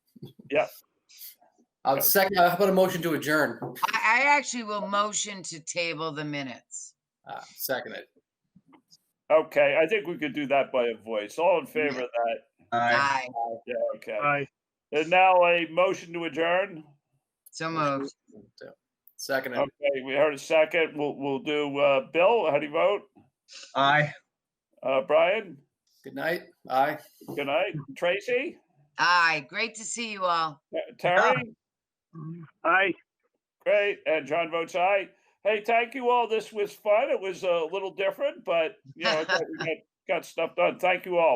yeah,
Second, how about a motion to adjourn?
I actually will motion to table the minutes.
Second it.
okay, I think we could do that by a voice. All in favor of that?
Aye.
Aye.
Yeah, okay.
Aye.
And now a motion to adjourn?
So moved.
Second it.
Okay, we heard a second. We'll do, Bill, how do you vote?
Aye.
Brian?
Good night. Aye.
Good night. Tracy?
Aye. Great to see you all.
Terry?
Aye.
Great, and John votes aye. Hey, thank you all. This was fun. It was a little different, but, I thought we got stuff done. Thank you all.